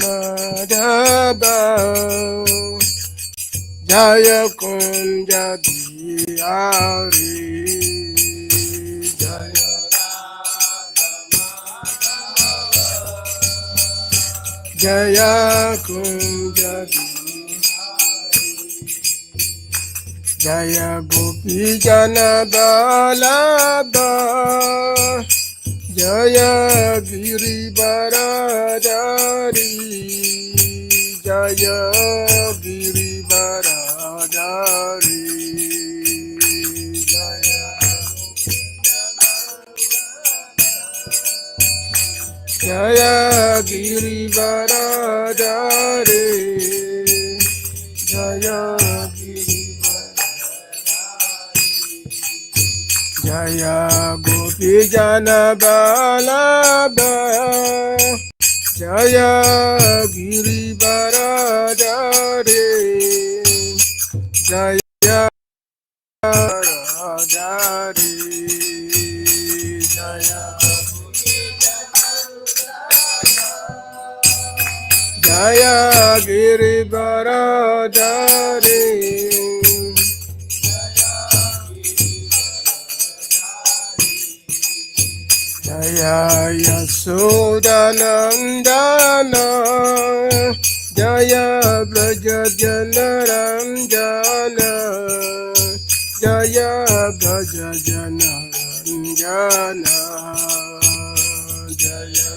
Madhava Jaya Kunja Bihari Jaya Jaya Kunja Jaya Gopi Jana Balaba Jaya Giri Baradari Jaya Giri Baradari Jaya Jaya Giri Baradari Jaya Giri Jaya Gopi Jana Balaba Jaya Giri Baradari Jaya Baradari Jaya Jaya Giri Baradari Jaya Yasodanandana Jaya Braja Janaranjana Jaya Braja Janaranjana Jaya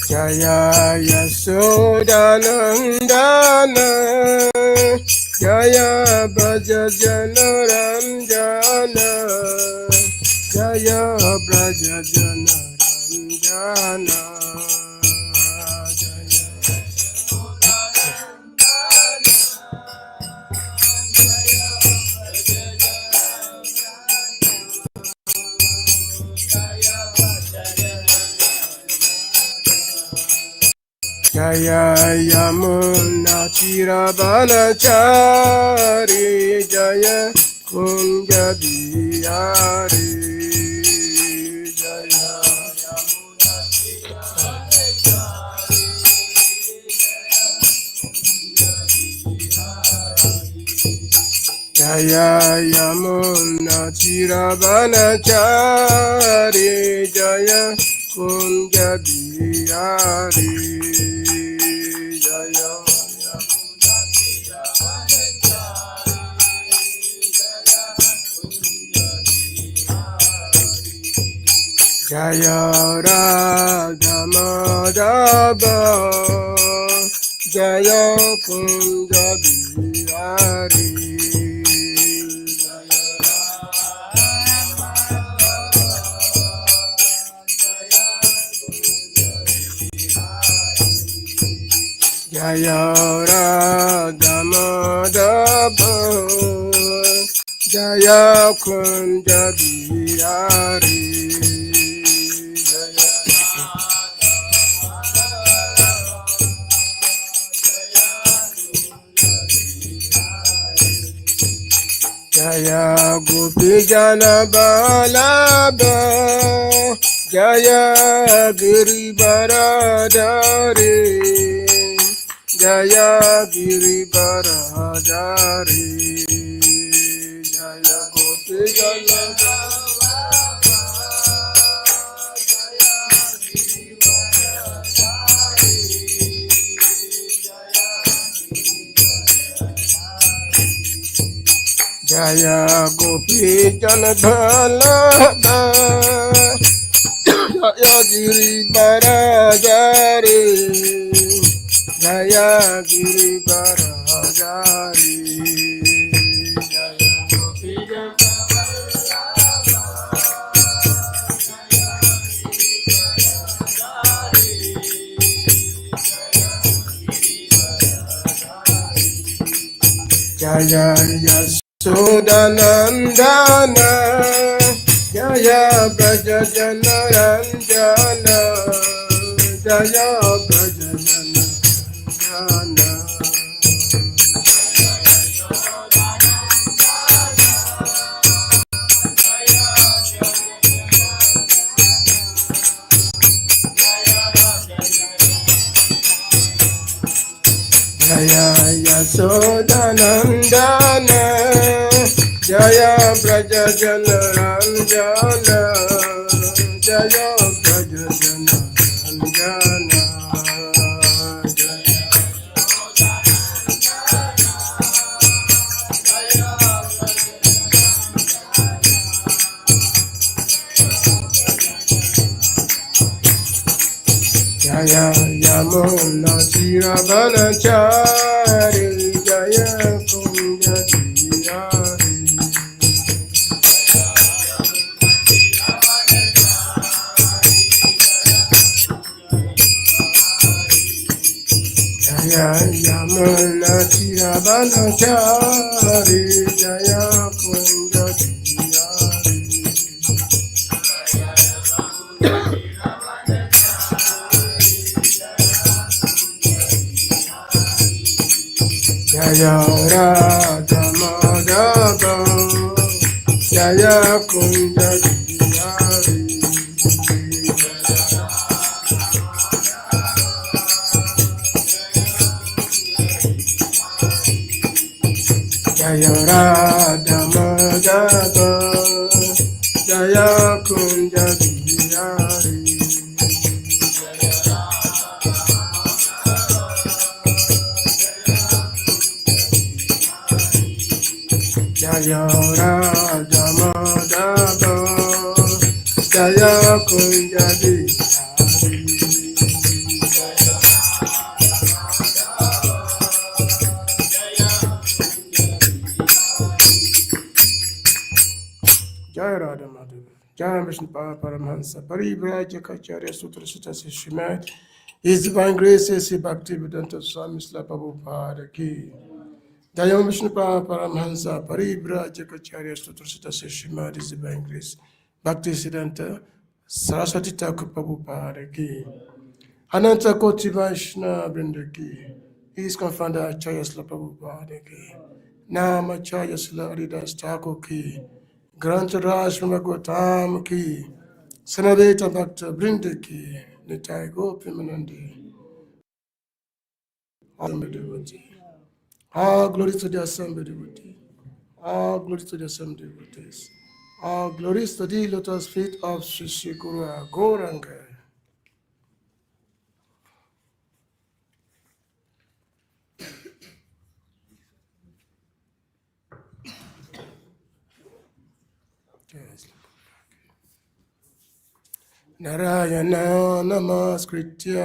Jaya Yasodanandana Jaya Braja Janaranjana Jaya Braja Janaranjana Jaya Yamuna Chirabanachari Jaya Kunja Bihari Jaya Yamuna Jaya Yamuna Chirabanachari Jaya Kunja Bihari Jaya Jaya Radha Madhava Jaya Kunja Bihari Jaya Radha Madhava Jaya Kunja Bihari Jaya Gopi Jana Balaba Jaya Giri Baradari Jaya Giri Baradari Jaya Gopi Jana Jaya Gopi Jana Balaba Jaya Giri Baradari Jaya Giri Baradari Jaya Gopi Jana Jaya Yasodanandana Jaya Braja Janaranjana Jaya Braja Janaranjana Jaya Yasodhanandana Jaya Braja Jana Ranjana Jaya Braja Jana Ranjana Jaya Yamuna Chiravanachari Jaya Kunja Chirari Jaya Yamuna Chiravanachari Jaya Kunja Chirari Jaya Radha Madhava Jaya Kunja Bihari Jaya Radha Madhava Jaya Kunja Bihari Jaya Radha Madhava Jaya Kunja Bihari Jaya Radha Madhava Jaya Vishnu Paramahansa Parivrajya Kacharya Sutra Sutta Srimad His Divine Grace Sri Bhaktivedanta Swami Srila Prabhupada Ki Jaya Vishnu Paramahansa Parivrajya Kacharya Sutra Sutta Srimad His Divine Grace Bhaktivedanta Saraswati Thakur Prabhupada Ki Ananta Koti Vaishnava Vrinda Ki ISKCON Founder Acharya Srila Prabhupada Ki Nama Acharya Srila Haridas Thakur Ki Grantaraj Bhagwatam Ki Sanadeta Bhakta Vrinda Ki Nitai Gopi Manandi All glory to the assembly devotee. All glory to the assembly devotees. All glories to the lotus feet of Sri Sri Guru Gauranga. Narayana Namaskritya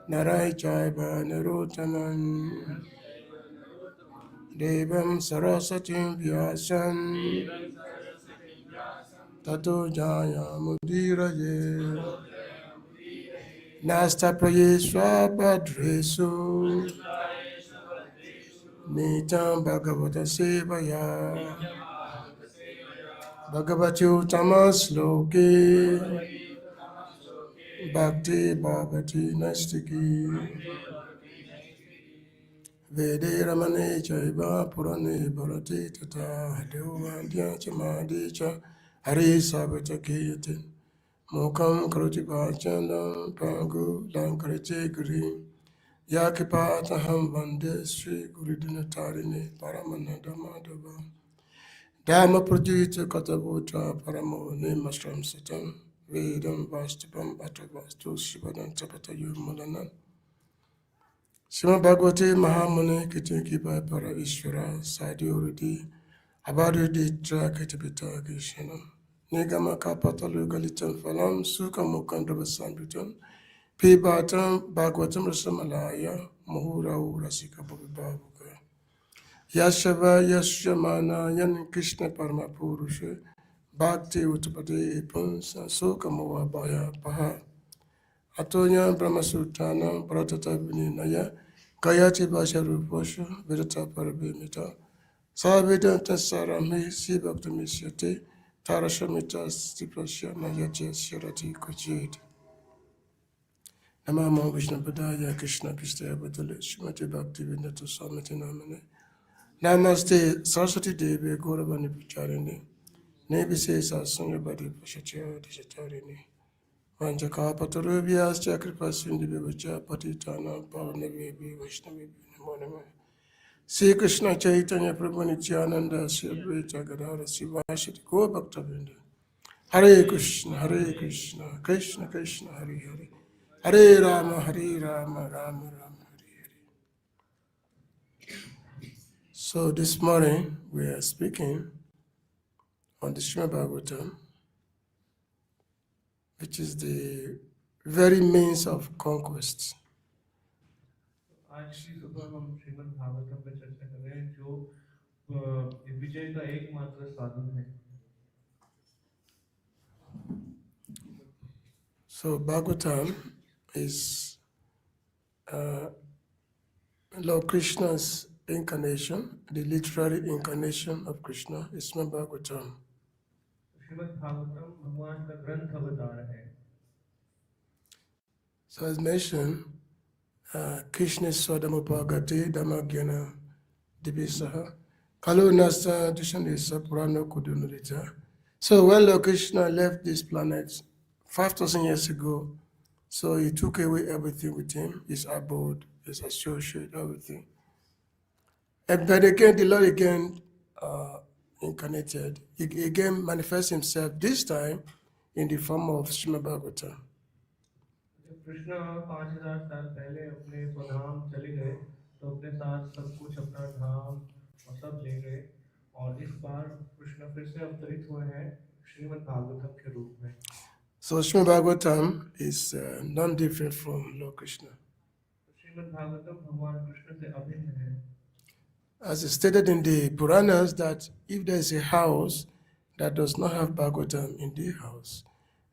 Narayana Narottamam Devam Sarasatim Vyasam Tato Jaya Mudiraye Nasta Prayeswa Padresu Nitam Bhagavata Sevaya Bhagavati Uttamas Loke Bhakti Bhavati Nastiki Vede Ramane Chaiva Purane Bharati Tata Devandya Chamadicha Hari Sabata Kiyatin Mukam Karoti Bhachanam Pangu Lankarite Guri Yakipataham Vande Sri Guridinatarine Paramananda Madhava Dhamma Pradita Katavuta Paramo Nemastram Satam Vedam Vastapam Atavastu Shivadan Tapatayu Mulanan Srimad Bhagwati Mahamuni Kitiki by Para Ishvara Sadiurudi Abadudi Drakatipita Gishanam Nigama Kapatalu Galitan Falam Sukamukandrava Sambritan Pibatam Bhagwatam Rasamalaya Muhura Rasika Bhavuka Yashava Yashamana Yan Krishna Parama Purusha Bhakti Utpade Punsa Sukamoa Bhaya Paha Atonya Brahmasutana Bharatata Vinaya Gayati Basharupasha Vedata Parabhimita Savedanta Sarami Sibhaktamishate Tarashamita Stipasha Mayati Sharati Kuchit Namamo Vishnu Padaya Krishna Krishna Bhutale Srimati Bhakti Vinata Swamiti Namane Namaste Saraswati Devi Gauravani Pucharini Nebisesa Sunyabadi Pashachya Dishatarini Vanjaka Patarubhyas Chakripasindi Vivacha Patitana Pavanavi Vaishnavi Namonama Sri Krishna Chaitanya Prabhu Nityananda Sri Advaita Gadara Sivashiti Go Bhaktavinda Hare Krishna Krishna Krishna Hare Hare Hare Rama Rama Rama Hare Hare. So this morning we are speaking on the Srimad Bhagwatam, which is the very means of conquest. आज की सुबह हम श्रीमद् भागवतम पे चर्चा कर रहे हैं जो विजय का एकमात्र साधन है. So Bhagwatam is Lord Krishna's incarnation, the literary incarnation of Krishna is Srimad Bhagwatam. Shrimad Bhagavatam भगवान का ग्रंथ अवतार है. So as mentioned, Krishna Swadamupagati Damagyana Dibisaha Kalu Nasa Dushanisa Purana Kudunurita. So when Lord Krishna left this planet 5,000 years ago, so he took away everything with him, his abode, his associate, everything. But again, the Lord again incarnated. He again manifests himself, this time in the form of Srimad Bhagavatam. Krishna 5000 साल पहले अपने स्वधाम चले गए तो अपने साथ सब कुछ अपना धाम और सब ले गए और इस बार कृष्ण फिर से अवतरित हुए हैं श्रीमद् भागवतम के रूप में. So Srimad Bhagavatam is non-different from Lord Krishna. Shrimad Bhagavatam भगवान कृष्ण से अभिन्न है. As it's stated in the Puranas that if there is a house that does not have Bhagavatam in the house,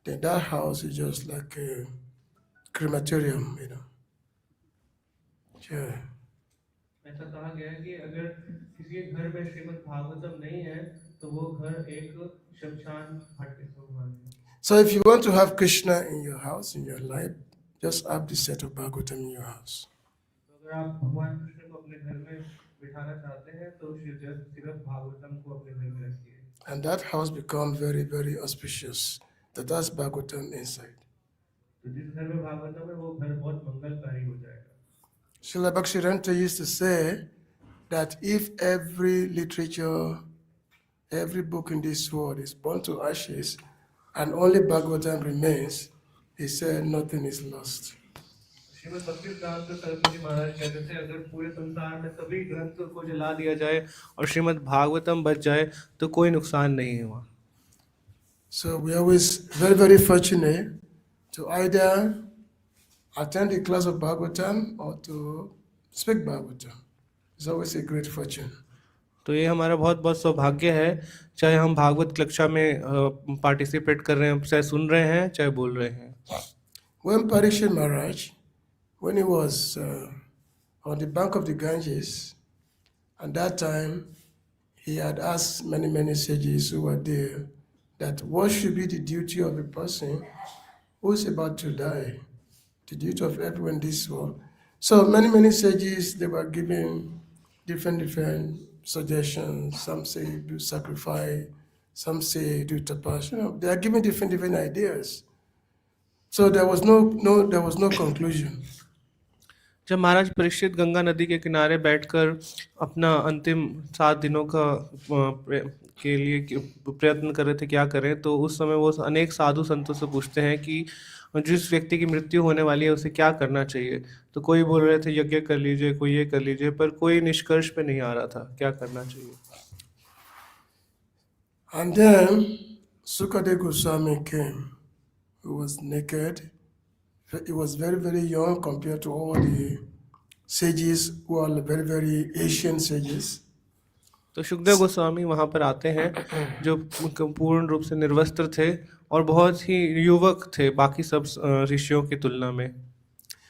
then that house is just like a crematorium, you know. Yeah. ऐसा कहा गया है कि अगर किसी घर में श्रीमद् भागवतम नहीं है तो वो घर एक शमशान घाट के समान है. So if you want to have Krishna in your house, in your life, just have the set of Bhagavatam in your house. अगर आप भगवान कृष्ण को अपने घर में बिठाना चाहते हैं तो सिर्फ भागवतम को अपने घर में रखिए. And that house becomes very, very auspicious. That's Bhagavatam inside. तो जिस घर में भागवतम है वो घर बहुत मंगलकारी हो जाएगा. Srila Bhaktivedanta used to say that if every literature, every book in this world is burned to ashes and only Bhagavatam remains, he said nothing is lost. Shrimad Bhaktivedanta Saraswati महाराज कहते थे अगर पूरे संसार में सभी ग्रंथों को जला दिया जाए और श्रीमद् भागवतम बच जाए तो कोई नुकसान नहीं हुआ. So we are always very, very fortunate to either attend the class of Bhagavatam or to speak Bhagavatam. It's always a great fortune. तो ये हमारा बहुत बहुत सौभाग्य है चाहे हम भागवत कक्षा में पार्टिसिपेट कर रहे हैं, चाहे सुन रहे हैं, चाहे बोल रहे हैं. When Parikshit Maharaj, when he was on the bank of the Ganges, at that time he had asked many, many sages who were there that what should be the duty of a person who is about to die, the duty of everyone in this world. So many, many sages, they were giving different suggestions. Some say do sacrifice, some say do tapas. You know, they are giving different ideas. So there was no conclusion. जब महाराज परीक्षित गंगा नदी के किनारे बैठकर अपना अंतिम 7 दिनों का के लिए प्रयत्न कर रहे थे क्या करें, तो उस समय वो अनेक साधु संतों से पूछते हैं कि जिस व्यक्ति की मृत्यु होने वाली है उसे क्या करना चाहिए. तो कोई बोल रहे थे यज्ञ कर लीजिए, कोई ये कर लीजिए, पर कोई निष्कर्ष पे नहीं आ रहा था क्या करना चाहिए. And then Sukadeva Goswami came, who was naked. He was very, very young compared to all the sages who are very, very ancient sages. तो सुखदेव गोस्वामी वहाँ पर आते हैं जो पूर्ण रूप से निर्वस्त्र थे और बहुत ही युवक थे बाकी सब ऋषियों की तुलना में.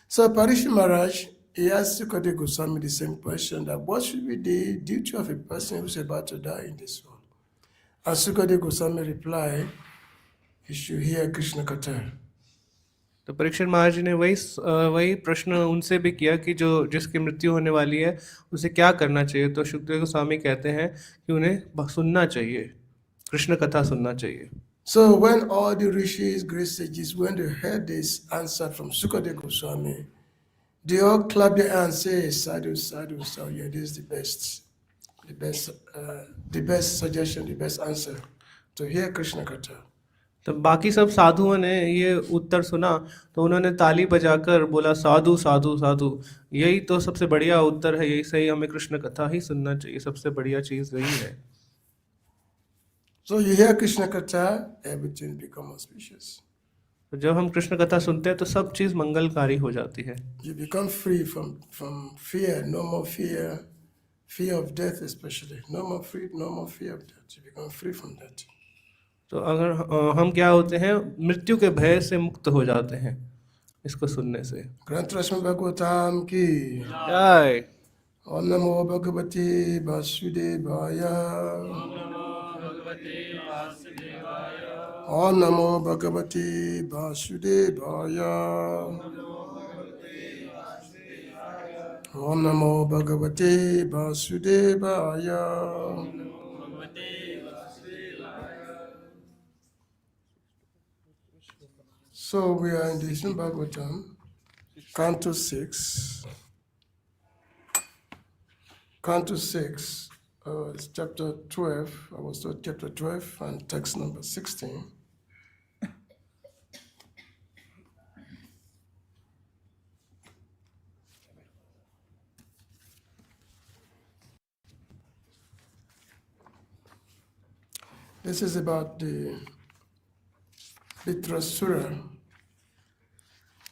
So Parikshit Maharaj, he asked Sukadeva Goswami the same question, that what should be the duty of a person who is about to die in this world? And Sukadeva Goswami replied, he should hear Krishna Katha. तो परीक्षित महाराज जी ने वही प्रश्न उनसे भी किया कि जो जिसकी मृत्यु होने वाली है उसे क्या करना चाहिए। तो सुखदेव गोस्वामी कहते हैं कि उन्हें सुनना चाहिए, कृष्ण कथा सुनना चाहिए। So when all the rishis, great sages, when they heard this answer from Sukadeva Goswami, they all clap their hands and say, "Sadhu, sadhu, sadhu! Yeah, this is the best suggestion, the best answer to hear Krishna Katha." तो बाकी सब साधुओं ने ये उत्तर सुना तो उन्होंने ताली बजाकर बोला, साधु साधु साधु, यही तो सबसे बढ़िया उत्तर है, यही सही, हमें कृष्ण कथा ही सुनना चाहिए, सबसे बढ़िया चीज यही है। So you hear Krishna Katha, everything becomes auspicious. तो जब हम कृष्ण कथा सुनते हैं तो सब चीज मंगलकारी हो जाती है। You become free from fear, no more fear of death especially, no more fear of death. You become free from that. तो अगर हम क्या होते हैं, मृत्यु के भय से मुक्त हो जाते हैं इसको सुनने से। ग्रंथ श्रीमद् भागवतम की जय। ओम नमो भगवते वासुदेवाय। ओम नमो भगवते वासुदेवाय। ओम नमो भगवते वासुदेवाय। So we are in the Srimad Bhagwatam, Canto 6. Canto 6, it's chapter 12. I was told chapter 12 and text number 16. This is about the Vitrasura,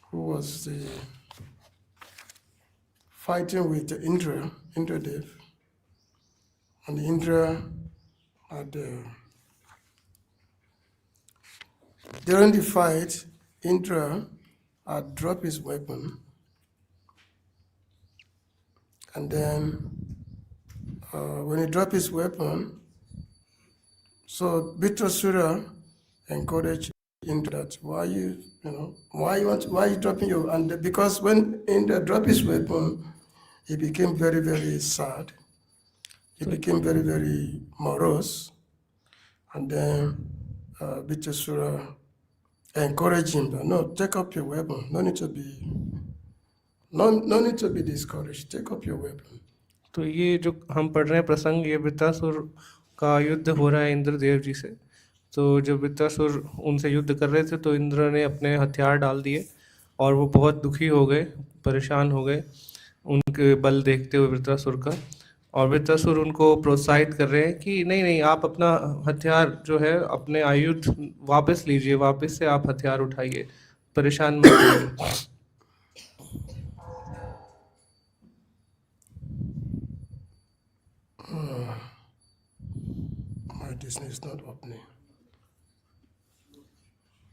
who was fighting with Indradev, and Indra had during the fight, Indra had dropped his weapon, and then when he dropped his weapon, so Vitrasura encouraged Indra that why you dropping your, and because when Indra dropped his weapon, he became very, very sad. He became very, very morose, and then Vitrasura encouraged him that no, take up your weapon. No need to be discouraged. Take up your weapon. तो ये जो हम पढ़ रहे हैं प्रसंग, ये वृत्रासुर का युद्ध हो रहा है इंद्रदेव जी से। तो जब वृत्रासुर उनसे युद्ध कर रहे थे तो इंद्र ने अपने हथियार डाल दिए और वो बहुत दुखी हो गए, परेशान हो गए उनके बल देखते हुए वृत्रासुर का। और वृत्रासुर उनको प्रोत्साहित कर रहे हैं कि नहीं नहीं, आप अपना हथियार जो है, अपने आयुध वापस लीजिए, वापस से आप हथियार उठाइए, परेशान मत होइए। My Disney is not opening.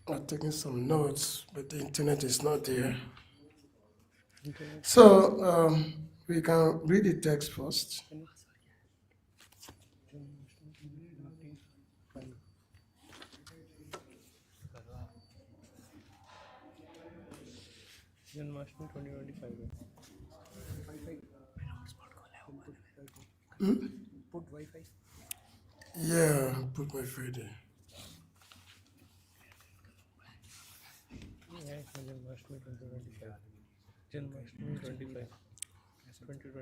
I'm taking some notes, but the internet is not there. So we can read the text first. Janmashtami 2025 Put Wi-Fi. Yeah, put Wi-Fi there. Janmashtami 25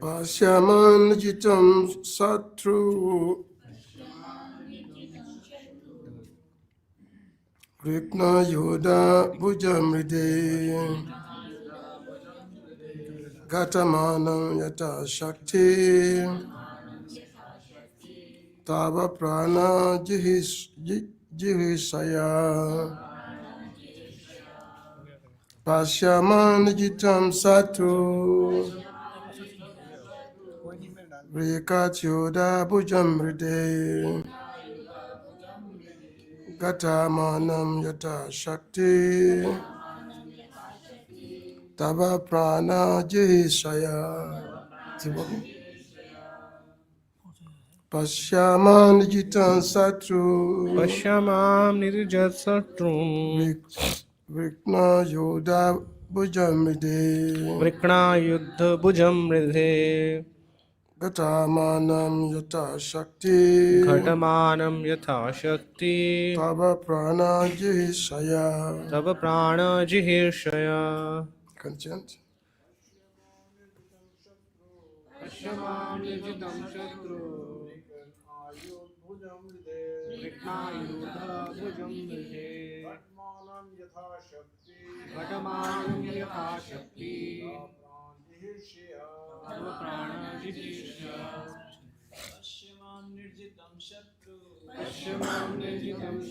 Pasyaman jitam satru Rikna yoda bhujamride Gatamanam yata shakti Tava prana jihisaya Pasyaman jitam satru Rikatyoda bhujamride Gatamanam yata shakti Tava prana jihisaya. Pasyaman jitam satru पश्यामाम निर्जत शत्रुं Vrikna Yoda Bujamide वृक्णायुध भुजं मृधे Gatamanam Yata Shakti घटमानं यथा शक्ति Tava Prana Jishaya. तव प्राणजिहीर्षया Consent. पश्यमाम्यजितं शत्रु वृक्णायुधभुजं मृधे घटमानं यथा शक्ति तव प्राणजिहीर्षया पश्यमां निर्जितं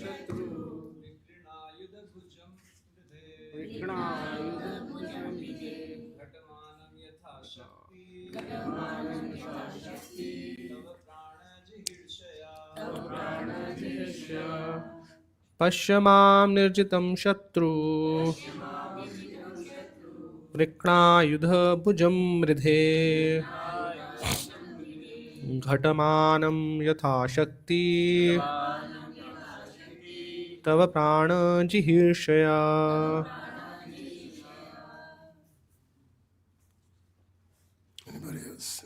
शत्रु वृक्णायुधभुजं मृधे घटमानं यथा शक्ति तव प्राणजिहीर्षया पश्यमां निर्जितं शत्रु वृक्णायुधभुजं मृधे घटमानं यथा शक्ति तव प्राणजिहीर्षया Anybody else?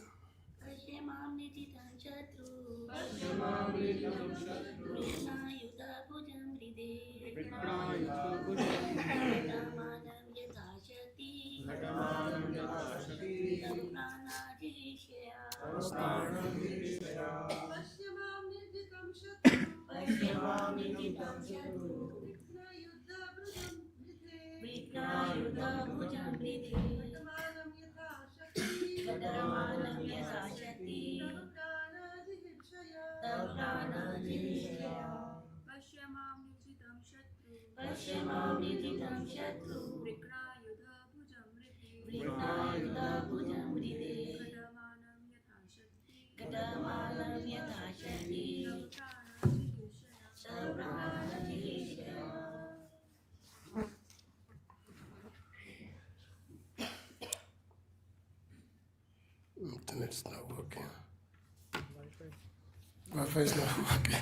Internet's not working. Wi-Fi is not working.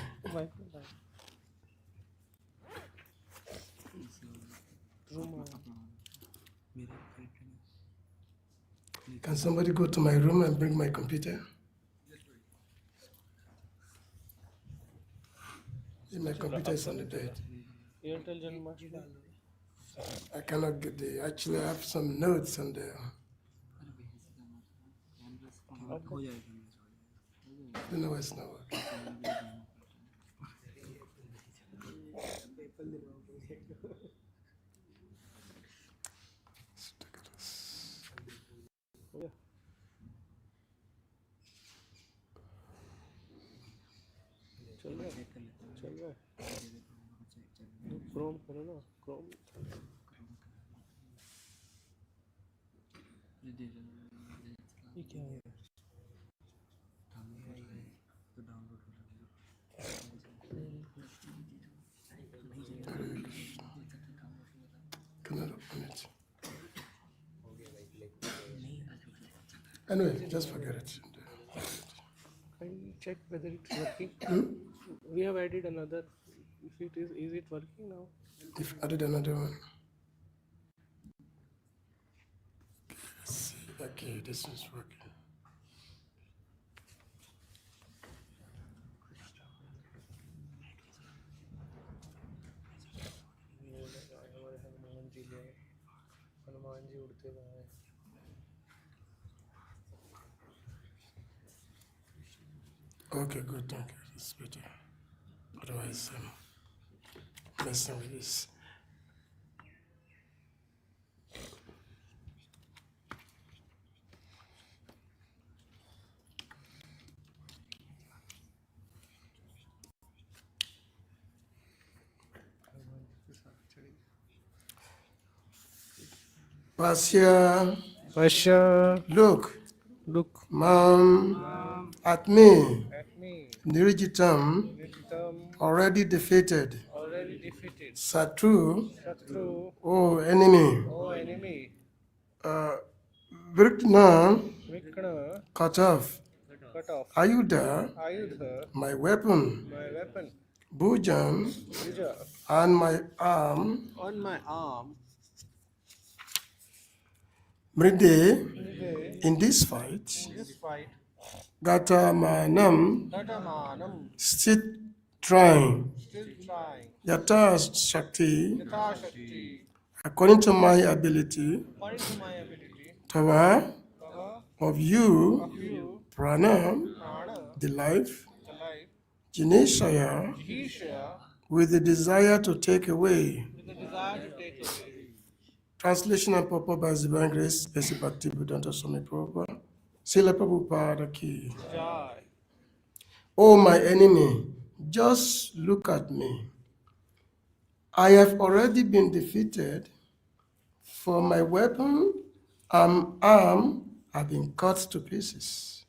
Can somebody go to my room and bring my computer? My computer is on the bed. I cannot get the. Actually, I have some notes on there. I don't know why it's not working. चल रहा है Chrome करो ना Chrome ये क्या है Cannot open it. Anyway, just forget it. Can you check whether it's working? We have added another. If it is it working now? If added another one. Let's see. Okay, this is working. Hanuman ji उड़ते हुए Okay, good, thank you. That's better. Otherwise, messing with this. Pasya, look, Mam, at me, Nirjitam, already defeated. Satru, oh enemy, Vrikna, cut off. Ayudha, my weapon. Bhujam, and my arm, on my arm, Mride, in this fight, this fight, Gatamanam, Tatamanam, still trying, still trying, Yata Shakti, Yatashakti, according to my ability, according to my ability, Tava, Tava, of you, of you, Prana, Prana, the life, the life, Jineshaya, Jihishya, with the desire to take away. with the desire to take away. Translation and purport by His Divine Grace, A.C. Bhaktivedanta Swami Prabhupada. Srila Prabhupada Ki. Jai. Oh, my enemy, just look at me. I have already been defeated, for my weapon and arm have been cut to pieces.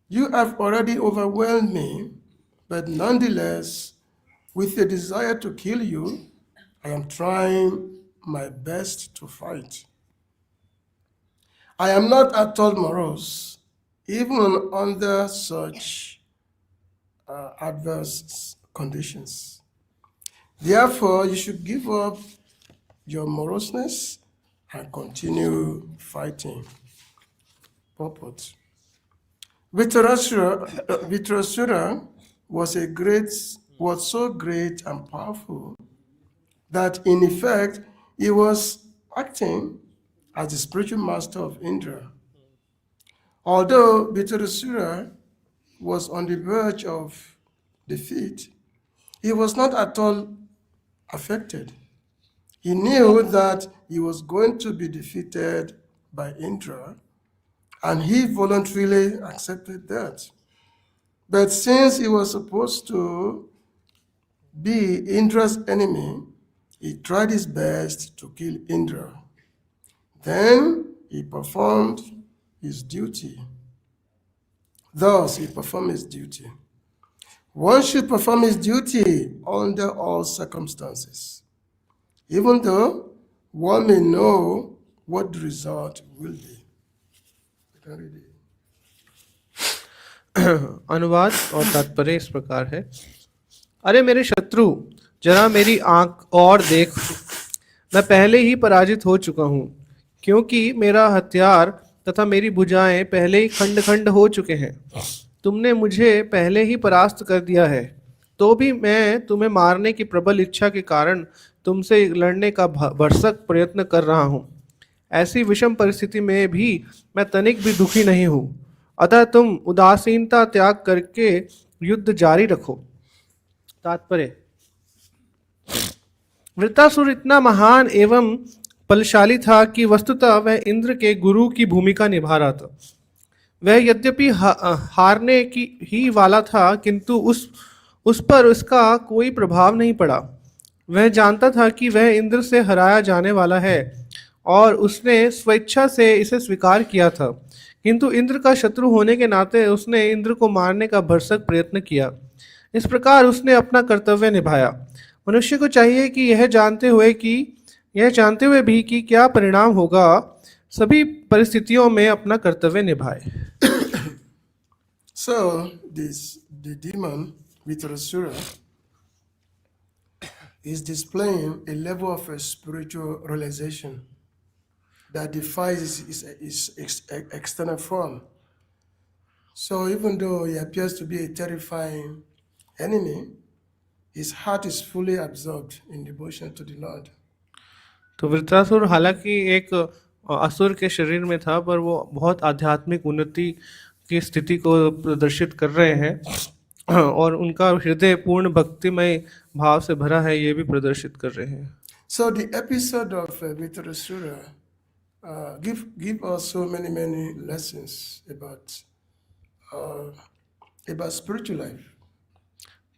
You have already overwhelmed me, but nonetheless, with a desire to kill you, I am trying my best to fight. I am not at all morose, even under such adverse conditions. Therefore, you should give up your moroseness and continue fighting. Purport. Vitrasura was so great and powerful that in effect he was acting as the spiritual master of Indra. Although Vitrasura was on the verge of defeat, he was not at all affected. He knew that he was going to be defeated by Indra, and he voluntarily accepted that. But since he was supposed to be Indra's enemy, he tried his best to kill Indra. Then he performed his duty. Thus, he performed his duty. One should perform his duty under all circumstances, even though one may know what the result will be. You can read it. अनुवाद और तात्पर्य इस प्रकार है। अरे मेरे शत्रु, जरा मेरी आंख और देख, मैं पहले ही पराजित हो चुका हूँ, क्योंकि मेरा हथियार तथा मेरी भुजाएं पहले ही खंड खंड हो चुके हैं। तुमने मुझे पहले ही परास्त कर दिया है, तो भी मैं तुम्हें मारने की प्रबल इच्छा के कारण तुमसे लड़ने का भरसक प्रयत्न कर रहा हूँ। ऐसी विषम परिस्थिति में भी मैं तनिक भी दुखी नहीं हूँ, अतः तुम उदासीनता त्याग करके युद्ध जारी रखो। तात्पर्य। वृत्रासुर इतना महान एवं बलशाली था कि वस्तुतः वह इंद्र के गुरु की भूमिका निभा रहा था। वह यद्यपि हारने की ही वाला था, किंतु उस पर उसका कोई प्रभाव नहीं पड़ा। वह जानता था कि वह इंद्र से हराया जाने वाला है और उसने स्वेच्छा से इसे स्वीकार किया था, किंतु इंद्र का शत्रु होने के नाते उसने इंद्र को मारने का भरसक प्रयत्न किया। इस प्रकार उसने अपना कर्तव्य निभाया। मनुष्य को चाहिए कि यह जानते हुए भी कि क्या परिणाम होगा, सभी परिस्थितियों में अपना कर्तव्य निभाए। So the demon Vitrasura is displaying a level of a spiritual realization that defies his external form. So even though he appears to be a terrifying enemy, his heart is fully absorbed in devotion to the Lord. तो वृत्रासुर हालांकि एक असुर के शरीर में था, पर वो बहुत आध्यात्मिक उन्नति की स्थिति को प्रदर्शित कर रहे हैं और उनका हृदय पूर्ण भक्तिमय भाव से भरा है, ये भी प्रदर्शित कर रहे हैं। So the episode of Vitrasura give us so many lessons about spiritual life.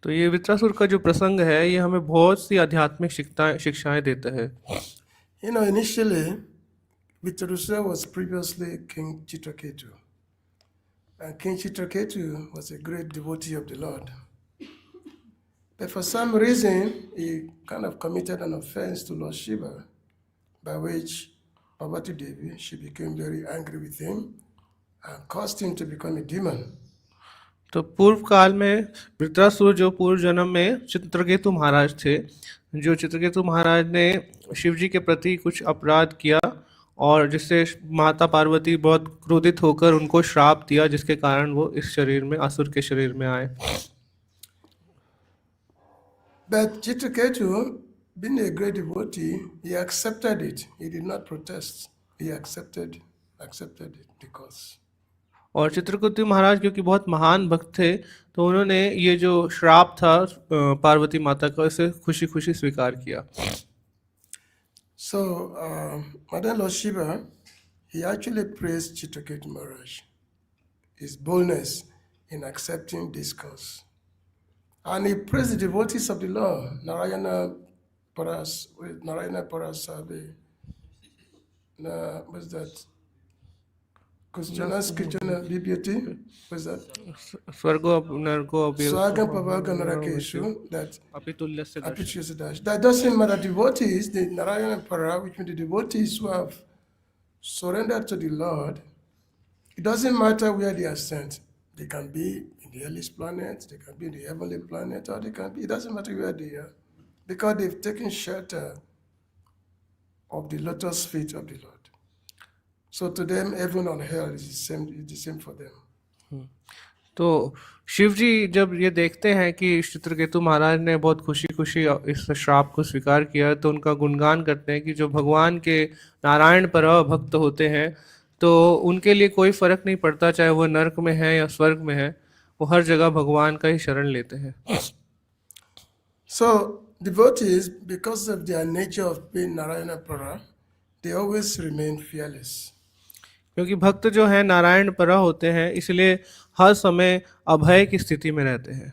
तो ये वित्रासुर का जो प्रसंग है, ये हमें बहुत सी आध्यात्मिक शिक्षाएं देता है। You know, initially, Vitrasura was previously King Chitraketu. And King Chitraketu was a great devotee of the Lord. But for some reason, he kind of committed an offense to Lord Shiva, by which Parvati Devi, she became very angry with him and caused him to become a demon. तो पूर्व काल में वृत्रासुर जो पूर्व जन्म में चित्रकेतु महाराज थे, जो चित्रकेतु महाराज ने शिव जी के प्रति कुछ अपराध किया और जिससे माता पार्वती बहुत क्रोधित होकर उनको श्राप दिया, जिसके कारण वो इस शरीर में, असुर के शरीर में आए। But Chitraketu, being a great devotee, he accepted it. He did not protest. He accepted it because. और चित्रकेतु महाराज क्योंकि बहुत महान भक्त थे, तो उन्होंने ये जो श्राप था पार्वती माता का, इसे खुशी खुशी स्वीकार किया। So, Mother Lord Shiva, he actually praised Chitraketu Maharaj, his boldness in accepting this cause. And he praised the devotees of the Lord, Narayana Parasavi. What's that? Krishna Bibhyati? What's that? Swargo Nargo Swagam Pavaga Narakeshu, that Apitulyasya Darshan. Apitulyasya Darshan. That doesn't matter. Devotees, the Narayana Para, which means the devotees who have surrendered to the Lord, it doesn't matter where they are sent. They can be in the earliest planet, they can be in the heavenly planet, or they can be, it doesn't matter where they are, because they've taken shelter of the lotus feet of the Lord. So to them, heaven and hell is the same for them. तो शिव जी जब ये देखते हैं कि चित्रकेतु महाराज ने बहुत खुशी खुशी इस श्राप को स्वीकार किया, तो उनका गुणगान करते हैं कि जो भगवान के नारायण पर भक्त होते हैं, तो उनके लिए कोई फर्क नहीं पड़ता चाहे वो नरक में है या स्वर्ग में है, वो हर जगह भगवान का ही शरण लेते हैं। So devotees, because of their nature of being Narayana Para, they always remain fearless. क्योंकि भक्त जो है नारायण पर होते हैं, इसलिए हर समय अभय की स्थिति में रहते हैं।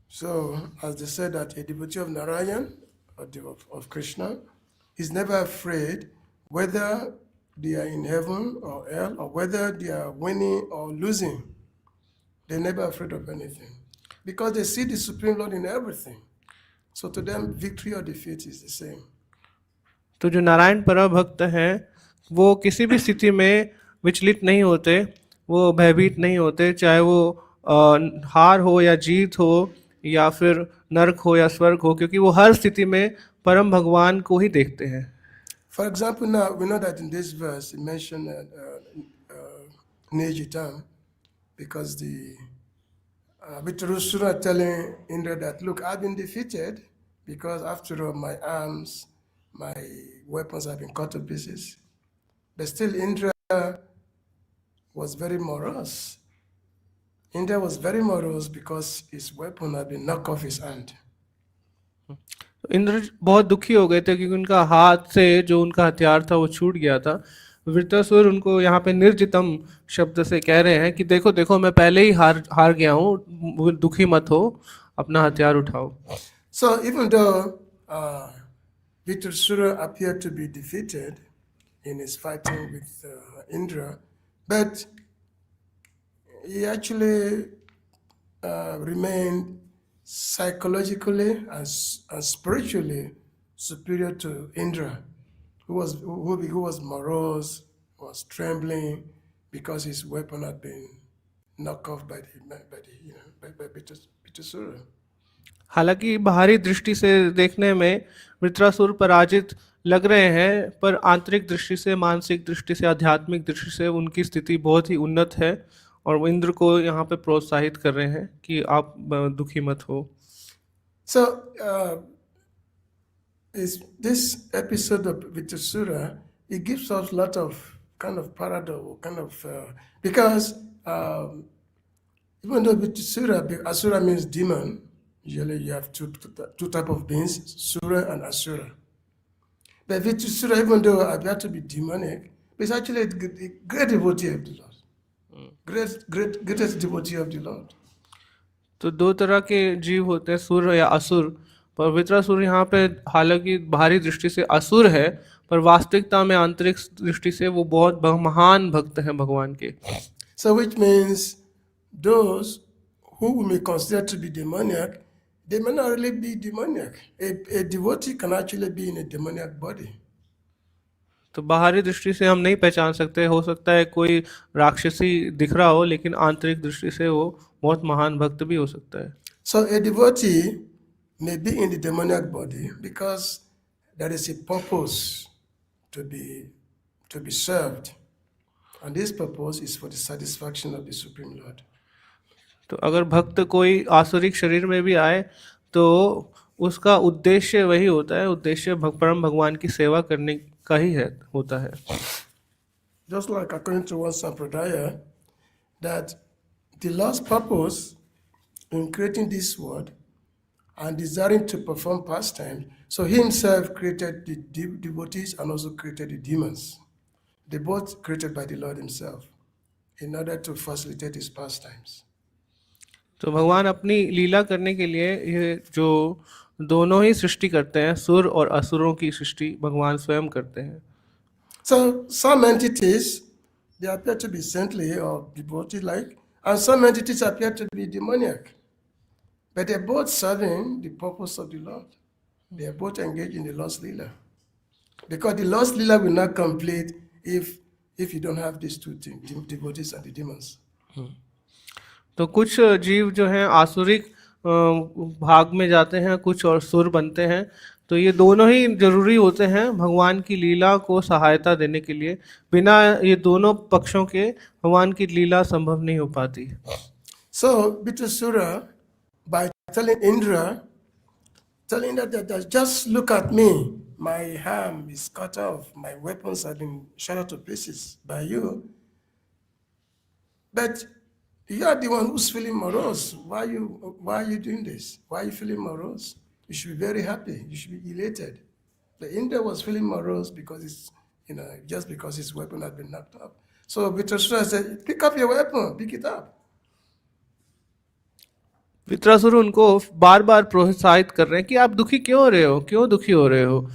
So as they said that a devotee of Narayan or of Krishna is never afraid whether they are in heaven or hell, or whether they are winning or losing. They're never afraid of anything because they see the Supreme Lord in everything. So to them, victory or defeat is the same. तो जो नारायण पर भक्त हैं, वो किसी भी स्थिति में विचलित नहीं होते, वो भयभीत नहीं होते, चाहे वो हार हो या जीत हो या फिर नरक हो या स्वर्ग हो, क्योंकि वो हर स्थिति में परम भगवान को ही देखते हैं। For example, now we know that in this verse it mentioned Nejitam, because the Vitrusura telling Indra that, look, I've been defeated because after all my arms, my weapons have been cut to pieces. But still Indra was very morose. Indra was very morose because his weapon had been knocked off his hand. Indra बहुत दुखी हो गए थे क्योंकि उनका हाथ से जो उनका हथियार था वो छूट गया था। वृत्रासुर उनको यहाँ पे निर्जितम शब्द से कह रहे हैं कि देखो देखो, मैं पहले ही हार गया हूँ, दुखी मत हो, अपना हथियार उठाओ। So even though Vitrusura appeared to be defeated in his fighting with Indra, but he actually remained psychologically and spiritually superior to Indra, who was morose, was trembling because his weapon had been knocked off by Vitrusura. हालांकि बाहरी दृष्टि से देखने में वृत्रासुर पराजित लग रहे हैं, पर आंतरिक दृष्टि से, मानसिक दृष्टि से, आध्यात्मिक दृष्टि से उनकी स्थिति बहुत ही उन्नत है और वो इंद्र को यहाँ पे प्रोत्साहित कर रहे हैं कि आप दुखी मत हो। So this episode of Vitrusura, it gives us a lot of kind of paradox, because even though Vitrusura, Asura means demon. Usually you have two type of beings, Sura and Asura. But Vitrusura, even though I appear to be demonic, is actually a great devotee of the Lord. Greatest devotee of the Lord. तो दो तरह के जीव होते हैं, सुर या असुर, पर वृत्रासुर यहाँ पे हालांकि बाहरी दृष्टि से असुर है, पर वास्तविकता में आंतरिक दृष्टि से वो बहुत महान भक्त हैं भगवान के। So which means those who we may consider to be demoniac, they may not really be demoniac. A devotee can actually be in a demoniac body. तो बाहरी दृष्टि से हम नहीं पहचान सकते, हो सकता है कोई राक्षसी दिख रहा हो, लेकिन आंतरिक दृष्टि से वो बहुत महान भक्त भी हो सकता है। So a devotee may be in the demoniac body because there is a purpose to be served, and this purpose is for the satisfaction of the Supreme Lord. तो अगर भक्त कोई आसुरिक शरीर में भी आए तो उसका उद्देश्य वही होता है, उद्देश्य परम भगवान की सेवा करने का ही है, होता है। Just like according to one Sampradaya, that the Lord's purpose in creating this world and desiring to perform pastimes, so he himself created the devotees and also created the demons. They both created by the Lord himself in order to facilitate his pastimes. तो भगवान अपनी लीला करने के लिए ये जो दोनों ही सृष्टि करते हैं, सुर और असुरों की सृष्टि भगवान स्वयं करते हैं। So some entities, they appear to be saintly or devotee-like, and some entities appear to be demoniac. But they're both serving the purpose of the Lord. They are both engaged in the Lord's Leela. Because the Lord's Leela will not complete if you don't have these two things, the devotees and the demons. तो कुछ जीव जो हैं आसुरिक भाग में जाते हैं, कुछ और सुर बनते हैं, तो ये दोनों ही जरूरी होते हैं भगवान की लीला को सहायता देने के लिए। बिना ये दोनों पक्षों के भगवान की लीला संभव नहीं हो पाती। So Vitrasura, by telling Indra that just look at me, my arm is cut off, my weapons have been shattered to pieces by you, but you are the one who's feeling morose. Why are you doing this? Why are you feeling morose? You should be very happy. You should be elated. The Indra was feeling morose because just because his weapon had been knocked off. So Vitrasura said, pick up your weapon, pick it up. Vritrasura उनको बार बार प्रोत्साहित कर रहे हैं कि आप दुखी क्यों हो रहे हो, क्यों दुखी हो रहे हो।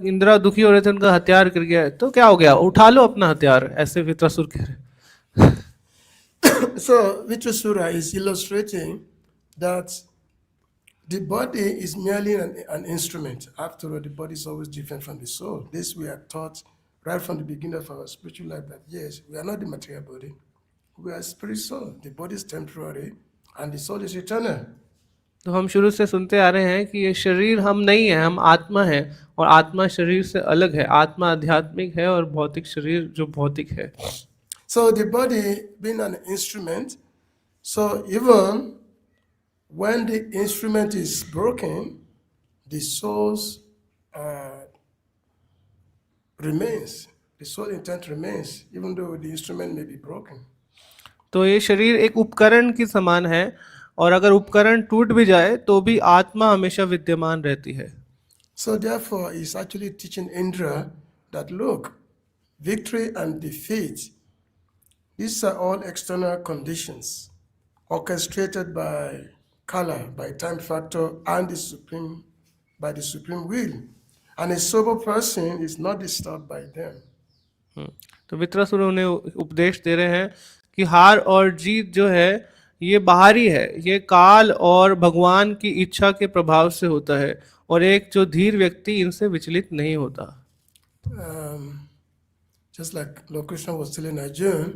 इंद्रा दुखी हो रहे थे, उनका हथियार गिर गया, तो क्या हो गया, उठा लो अपना हथियार, ऐसे वित्रासुर कह रहे। So Vitrasura is illustrating that the body is merely an instrument. After all, the body is always different from the soul. This we are taught right from the beginning of our spiritual life, that yes, we are not the material body. We are spirit soul. The body is temporary and the soul is eternal. तो हम शुरू से सुनते आ रहे हैं कि ये शरीर हम नहीं है, हम आत्मा है, और आत्मा शरीर से अलग है। आत्मा आध्यात्मिक है और भौतिक शरीर जो भौतिक है। So the body being an instrument, so even when the instrument is broken, the soul remains. The soul intent remains, even though the instrument may be broken. तो ये शरीर एक उपकरण की समान है, और अगर उपकरण टूट भी जाए तो भी आत्मा हमेशा विद्यमान रहती है। So therefore, he's actually teaching Indra that look, victory and defeat, these are all external conditions orchestrated by Kala, by time factor, and by the supreme will. And a sober person is not disturbed by them. तो वित्रासुर उन्हें उपदेश दे रहे हैं कि हार और जीत जो है ये बाहरी है, ये काल और भगवान की इच्छा के प्रभाव से होता है, और एक जो धीर व्यक्ति इनसे विचलित नहीं होता। Just like Lord Krishna was telling Arjuna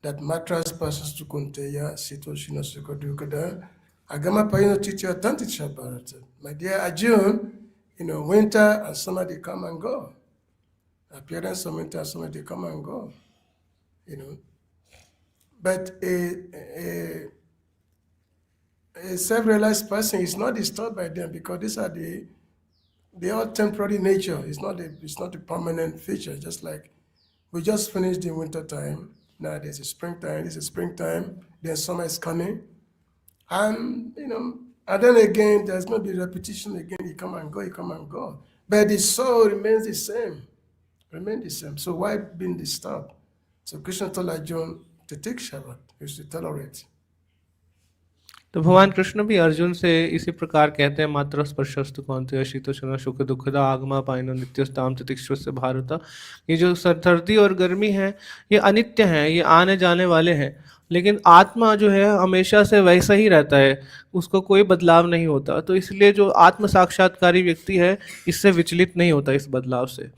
that matras passes to Kunteya, Sitoshina Sukadukada, Agama Payino Titya Tanticha Bharata. My dear Arjuna, winter and summer they come and go. Appearance of winter and summer they come and go. But a self-realized person is not disturbed by them, because these are they are temporary nature. It's not a permanent feature. Just like we just finished the winter time. Now there's a springtime. This is springtime. Then summer is coming, and and then again there's going to be repetition again. You come and go. But the soul remains the same. So why being disturbed? So Krishna told Arjuna to take Shabbat, is to tolerate. तो भगवान कृष्ण भी अर्जुन से इसी प्रकार कहते हैं, मात्र स्पर्शस्तु कौन्तेय शीतोष्ण सुख दुखदा आगमा पायनो नित्यस्ताम तितिक्षुस्य भारत। ये जो सर्दी और गर्मी है ये अनित्य हैं, ये आने जाने वाले हैं, लेकिन आत्मा जो है हमेशा से वैसा ही रहता है, उसको कोई बदलाव नहीं होता। तो इसलिए जो आत्म साक्षात्कारी व्यक्ति है इससे विचलित नहीं होता इस बदलाव से।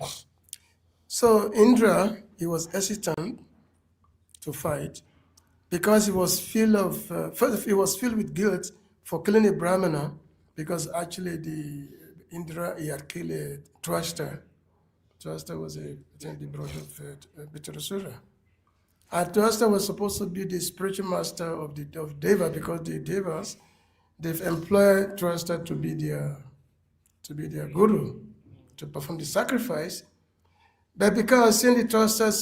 So Indra, he was hesitant to fight because he was filled of first he was filled with guilt for killing a Brahmana, because actually the Indra, he had killed a Drashta. Drashta was I think, the brother of Vitrasura. And Drashta was supposed to be the spiritual master of Deva, because the Devas, they've employed Drashta to be their guru, to perform the sacrifice. But because Drashta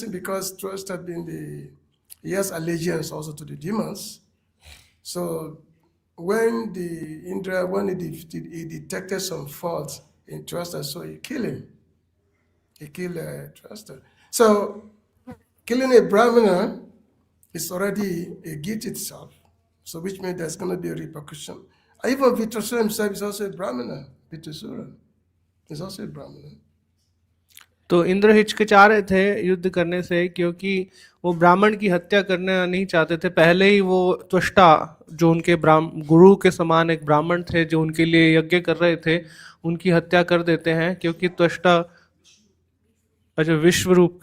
he has allegiance also to the demons. So when he detected some faults in Drashta, so he killed him. He killed Drashta. So killing a Brahmana is already a guilt itself. So which means there's going to be a repercussion. Even Vitrasura himself is also a Brahmana. Vitrasura is also a Brahmana. तो इंद्र हिचकिचा रहे थे युद्ध करने से, क्योंकि वो ब्राह्मण की हत्या करना नहीं चाहते थे। पहले ही वो त्वष्टा, जो उनके गुरु के समान एक ब्राह्मण थे, जो उनके लिए यज्ञ कर रहे थे, उनकी हत्या कर देते हैं, क्योंकि त्वष्टा अच्छा विश्वरूप।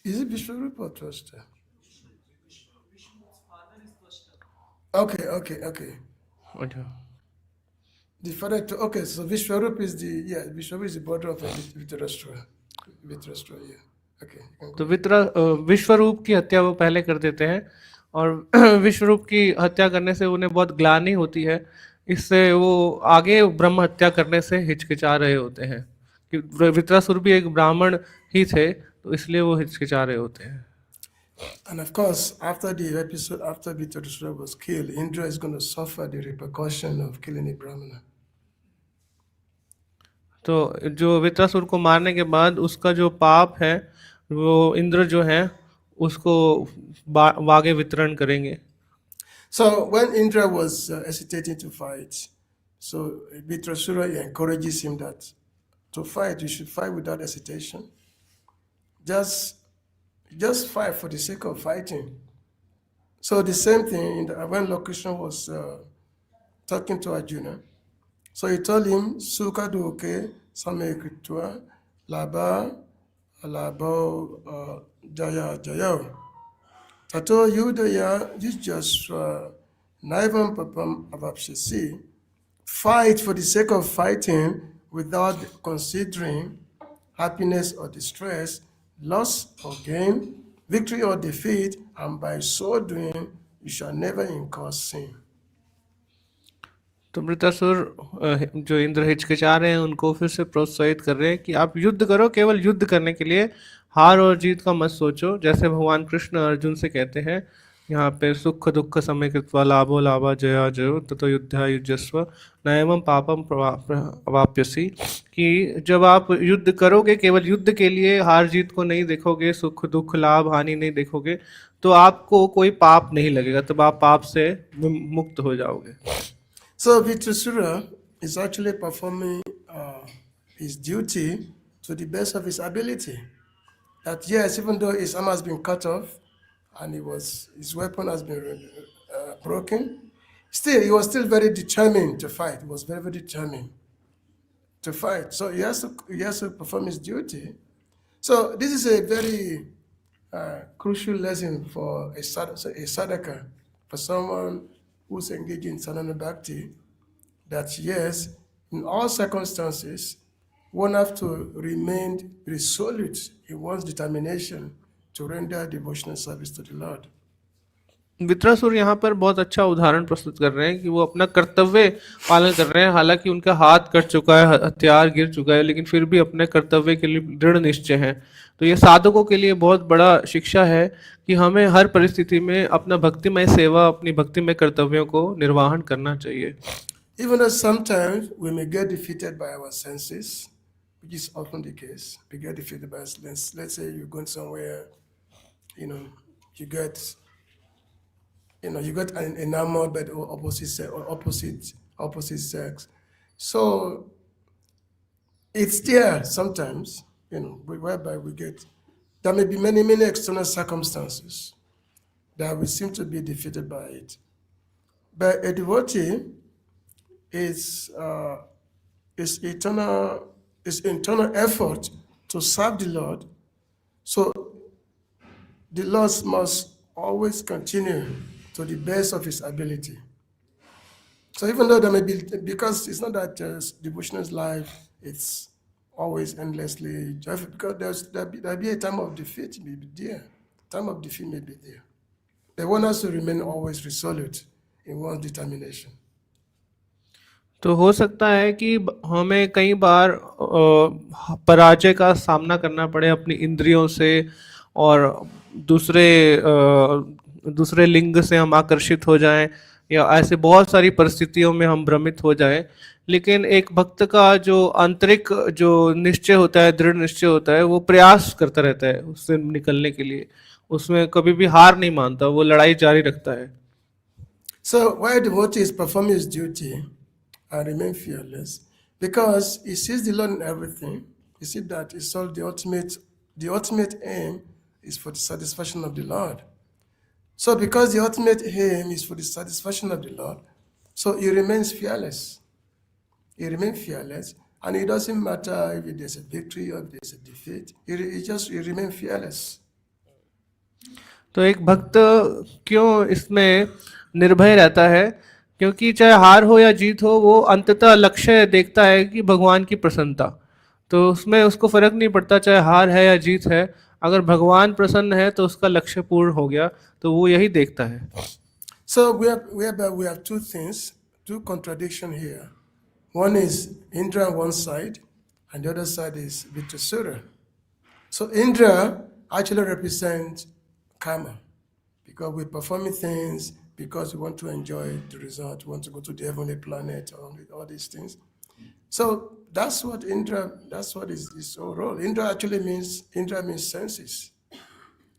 Is it Vishwarupa or Twasta? Okay. अच्छा The father, okay, so Vishwarupa is the brother of Vitrasura. Vitrasura, yeah. Okay. तो विश्वरूप की हत्या वो पहले कर देते हैं, और विश्वरूप की हत्या करने से उन्हें बहुत ग्लानि होती है। इससे वो आगे ब्रह्म हत्या करने से हिचकिचा रहे होते हैं, कि वित्रासुर भी एक ब्राह्मण ही थे, तो इसलिए वो हिचकिचा रहे होते हैं। And of course, after Vitrasura was killed, Indra is going to suffer the repercussion of killing a Brahmana. तो जो वित्रासुर को मारने के बाद उसका जो पाप है, वो इंद्र जो है उसको आगे वितरण करेंगे। So when Indra was hesitating to fight, so Vitrasura encourages him that to fight, you should fight without hesitation. Just fight for the sake of fighting. So the same thing when Lord Krishna was talking to Arjuna. So he told him, Sukha duke samekritva laba jaya jaya. Tato yudaya yujasva naivam papam avapshasi. Fight for the sake of fighting without considering happiness or distress, loss or gain, victory or defeat, and by so doing, you shall never incur sin. तो वृत्रासुर जो इंद्र हिचकिचा रहे हैं उनको फिर से प्रोत्साहित कर रहे हैं कि आप युद्ध करो, केवल युद्ध करने के लिए, हार और जीत का मत सोचो। जैसे भगवान कृष्ण अर्जुन से कहते हैं यहाँ पे, सुख दुख समय कृत्वा लाभो लाभा जया जयो ततो युद्धा युजस्व नयमं पापम अवाप्यसी, कि जब आप युद्ध करोगे, केवल युद्ध के लिए, हार जीत को नहीं देखोगे, सुख दुख लाभ हानि नहीं देखोगे, तो आपको कोई पाप नहीं लगेगा, तब आप पाप से मुक्त हो जाओगे। So Vitrasura is actually performing his duty to the best of his ability. That yes, even though his arm has been cut off and his weapon has been broken, still he was still very determined to fight. He was very, very determined to fight. So he has to perform his duty. So this is a very crucial lesson for a sadhaka, for someone who's engaged in sadhana bhakti, that yes, in all circumstances, one have to remain resolute in one's determination to render devotional service to the Lord. Vritrasura यहाँ पर बहुत अच्छा उदाहरण प्रस्तुत कर रहे हैं कि वो अपना कर्तव्य पालन कर रहे हैं। हालांकि उनका हाथ कट चुका है, हथियार गिर चुका है, लेकिन फिर भी अपने कर्तव्य के लिए दृढ़ निश्चय हैं। तो ये साधकों के लिए बहुत बड़ा शिक्षा है कि हमें हर परिस्थिति में अपना भक्तिमय सेवा, अपनी भक्तिमय कर्तव्यों को निर्वाहन करना चाहिए। Even though sometimes we may get defeated by our senses, which is often the case, we get defeated by our senses. Let's say you're going somewhere, you get enamored by the opposite sex. So it's there sometimes, whereby there may be many, many external circumstances that we seem to be defeated by it. But a devotee is internal effort to serve the Lord So the Lord must always continue to the best of his ability. So even though there may be, because it's not that devotional life, it's always endlessly joyful, because there'll be a time of defeat may be there. Time of defeat may be there. They want us to remain always resolute in one's determination. तो हो सकता है कि हमें कई बार पराजय का सामना करना पड़े अपनी इंद्रियों से, और दूसरे दूसरे लिंग से हम आकर्षित हो जाएं, या ऐसे बहुत सारी परिस्थितियों में हम भ्रमित हो जाएं। लेकिन एक भक्त का जो आंतरिक जो निश्चय होता है, दृढ़ निश्चय होता है, वो प्रयास करता रहता है उससे निकलने के लिए, उसमें कभी भी हार नहीं मानता, वो लड़ाई जारी रखता है। So why the devotee is performing his duty and remain fearless? Because he sees the Lord in everything. He sees that it's all the ultimate aim is for the satisfaction of the Lord. So because the ultimate aim is for the satisfaction of the Lord, so he remains fearless. He remains fearless, and it doesn't matter if there's a victory or if there's a defeat. He remains fearless. तो एक भक्त क्यों इसमें निर्भय रहता है? क्योंकि चाहे हार हो या जीत हो, वो अंततः लक्ष्य देखता है कि भगवान की प्रसन्नता। तो उसमें उसको फर्क नहीं पड़ता चाहे हार है या जीत है, अगर भगवान प्रसन्न है तो उसका लक्ष्य पूर्ण हो गया, तो वो यही देखता है। So we have two things, two contradiction here. One is Indra on one side, and the other side is Vitrasura. So Indra actually represents karma, because we're performing things because we want to enjoy the result, we want to go to the heavenly planet, all these things. So that's what is his whole role. Indra means senses.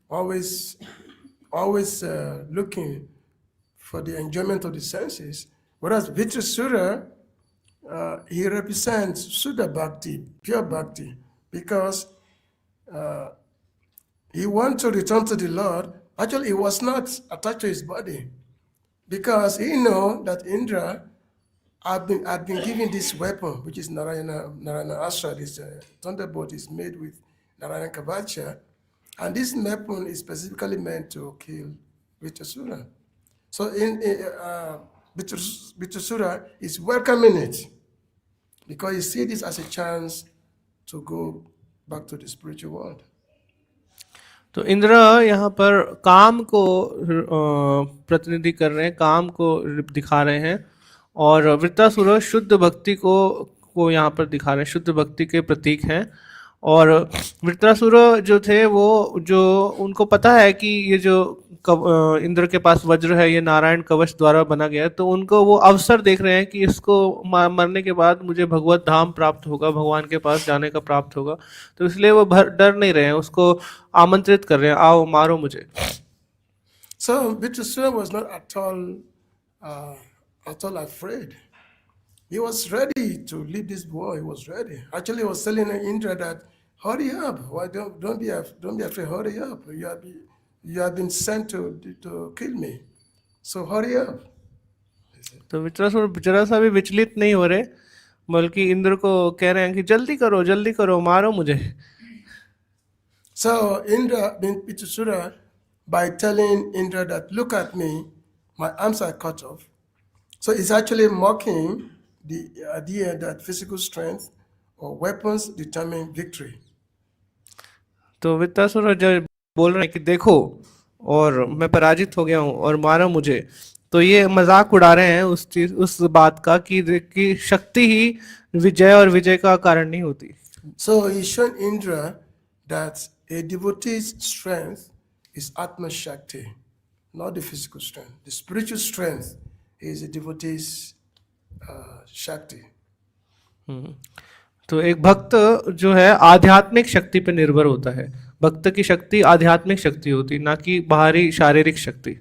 Always looking for the enjoyment of the senses. Whereas Vitrasura, he represents Sudha Bhakti, pure Bhakti, because he wants to return to the Lord. Actually, he was not attached to his body, because he know that Indra had been given this weapon, which is Narayana Astra. This thunderbolt is made with Narayana Kavacha, and this weapon is specifically meant to kill Vitrasura. So Vitrasura is welcoming it, because he sees this as a chance to go back to the spiritual world. तो इंद्र यहाँ पर काम को प्रतिनिधि कर रहे हैं, काम को दिखा रहे हैं, और वृत्तासुर शुद्ध भक्ति को यहाँ पर दिखा रहे हैं, शुद्ध भक्ति के प्रतीक हैं। और वृत्रासुर जो थे, वो जो उनको पता है कि ये जो इंद्र के पास वज्र है, ये नारायण कवच द्वारा बना गया है, तो उनको वो अवसर देख रहे हैं कि इसको मरने के बाद मुझे भगवत धाम प्राप्त होगा, भगवान के पास जाने का प्राप्त होगा। तो इसलिए वो डर नहीं रहे हैं, उसको आमंत्रित कर रहे हैं, आओ मारो मुझे। So Vitrasura was not at all afraid. He was ready to leave this war. He was ready. Actually, he was telling Indra that, hurry up. Why don't be afraid. Hurry up. You have been sent to kill me. So hurry up. तो वित्रासुर जरा सा भी विचलित नहीं हो रहे, बल्कि इंद्र को कह रहे हैं कि जल्दी करो, मारो मुझे। So Indra, being Vitrasura, by telling Indra that, look at me, my arms are cut off. So it's actually mocking the idea that physical strength or weapons determine victory. तो वित्तासुर जब बोल रहे हैं कि देखो, और मैं पराजित हो गया हूँ और मारो मुझे, तो ये मजाक उड़ा रहे हैं उस बात का कि शक्ति ही विजय और विजय का कारण नहीं होती। So he showed Indra that a devotee's strength is Atma Shakti, not the physical strength. The spiritual strength is a devotee's Shakti. तो एक भक्त जो है आध्यात्मिक शक्ति पर निर्भर होता है। भक्त की शक्ति आध्यात्मिक शक्ति होती, ना कि बाहरी शारीरिक शक्ति।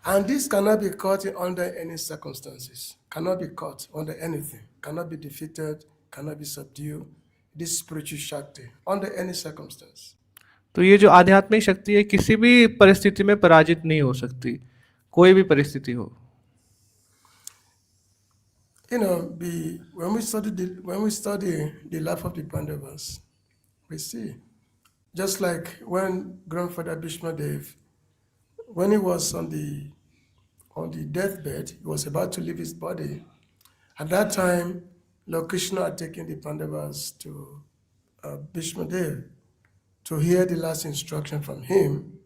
And this cannot be caught under any circumstances, cannot be caught under anything, cannot be defeated, cannot be subdued. This spiritual Shakti under any circumstance. तो ये जो आध्यात्मिक शक्ति है, किसी भी परिस्थिति में पराजित नहीं हो सकती, कोई भी परिस्थिति हो। You know, when we study the life of the Pandavas, we see just like when Grandfather Bhishmadev, when he was on the deathbed, he was about to leave his body. At that time, Lord Krishna had taken the Pandavas to Bhishmadev to hear the last instruction from him.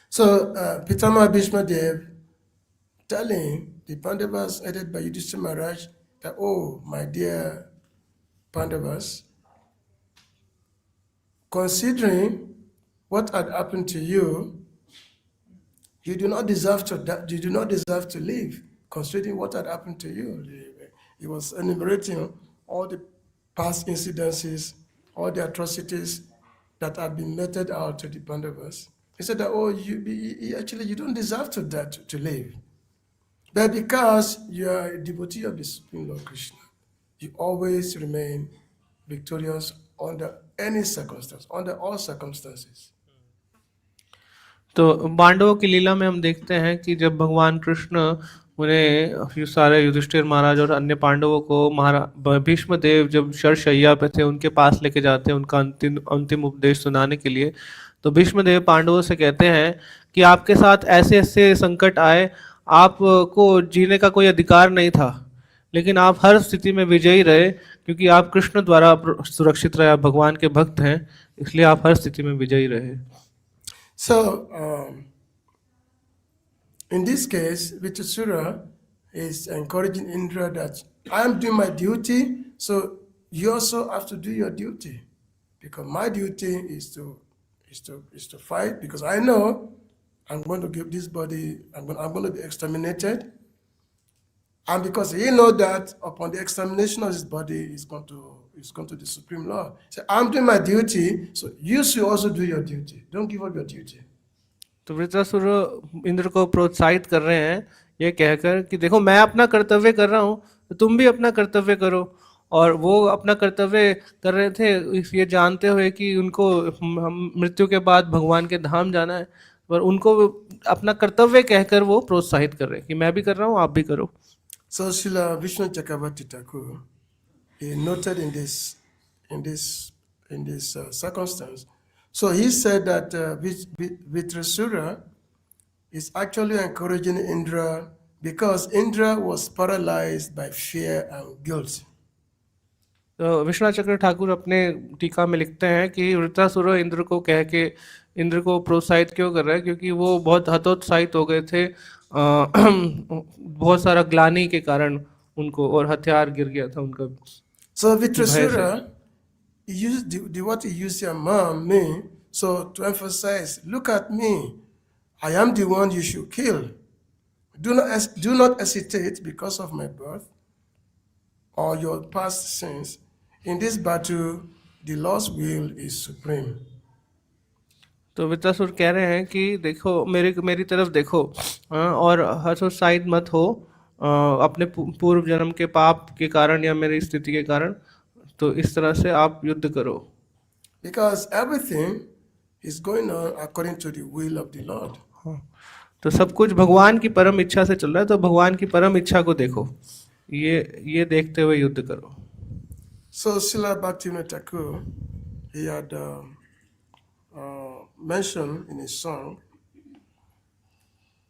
So Pitama Bhishmadev telling the Pandavas headed by Yudhishthira Maharaj that, oh, my dear Pandavas, considering what had happened to you, you do not deserve to you do not deserve to live, considering what had happened to you. He was enumerating all the past incidences, all the atrocities that had been meted out to the Pandavas. He said that, oh, you don't deserve to live. But because you are a devotee of the Supreme Lord Krishna, you always remain victorious under any circumstance, under all circumstances. तो पांडवों की लीला में हम देखते हैं कि जब भगवान कृष्ण उन्हें सारे युधिष्ठिर महाराज और अन्य पांडवों को भीष्म देव जब शरशैया पे थे उनके पास लेके जाते हैं उनका अंतिम उपदेश सुनाने के लिए, तो भीष्म देव पांडवों से कहते हैं कि आपके साथ ऐसे ऐसे संकट आए, आपको जीने का कोई अधिकार नहीं था, लेकिन आप हर स्थिति में विजयी रहे क्योंकि आप कृष्ण द्वारा सुरक्षित रहे, आप भगवान के भक्त हैं, इसलिए आप हर स्थिति में विजयी रहे. So, in this case, Vitasura is encouraging Indra that I am doing my duty, so you also have to do your duty, because my duty is to fight, because I know I'm going to give this body, I'm going to be exterminated, and because he know that upon the extermination of his body, is going to the Supreme Lord. So I'm doing my duty, so you should also do your duty. Don't give up your duty. तो वृत्रासुर इंद्र को प्रोत्साहित कर रहे हैं ये कहकर कि देखो मैं अपना कर्तव्य कर रहा हूँ, तो तुम भी अपना कर्तव्य करो. और वो अपना कर्तव्य कर रहे थे ये जानते हुए कि उनको मृत्यु के बाद भगवान के धाम जाना है, पर उनको अपना कर्तव्य कहकर वो प्रोत्साहित कर रहे हैं कि मैं भी कर रहा हूँ, आप भी करो. So Srila Vishnu Chakravarti Thakur, he noted in this circumstance. So he said that Vitrasura is actually encouraging Indra because Indra was paralyzed by fear and guilt. तो विश्वनाथ ठाकुर अपने टीका में लिखते हैं कि वृत्रासुर इंद्र को कह के इंद्र को प्रोत्साहित क्यों कर रहा है, क्योंकि वो बहुत हतोत्साहित हो गए थे बहुत सारा ग्लानि के कारण उनको, और हथियार गिर गया था उनका. So Vitrasura, he used what he used your mom, me, so to emphasize, look at me, I am the one you should kill. Do not hesitate because of my birth or your past sins. In this battle, the Lord's will is supreme. तो वित्रासुर कह रहे हैं कि देखो मेरी तरफ देखो और हतोत्साहित मत हो अपने पूर्व जन्म के पाप के कारण या मेरी स्थिति के कारण, तो इस तरह से आप युद्ध करो. Because everything is going on according to the will of the Lord. तो सब कुछ भगवान की परम इच्छा से चल रहा है, तो भगवान की परम इच्छा को देखो, ये देखते हुए युद्ध करो. So Srila Bhaktivinoda Thakur, he had mentioned in his song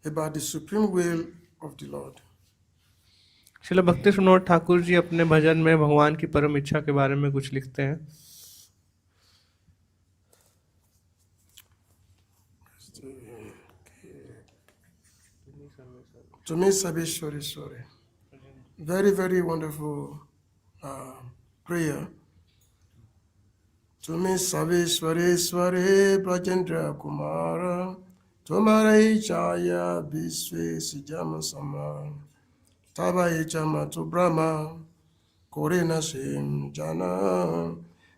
about the supreme will of the Lord. Srila भक्ति विनोद ठाकुर जी अपने भजन में भगवान की परम इच्छा के बारे में कुछ लिखते हैं. Tumi Sabeshwari Swari. Very, very wonderful prayer. Tumi Sabeshwari Swari Brajendra Kumara Tumare Chaya Biswe Sijama Sama Tabai Chama to Brahma Korena Sim Jana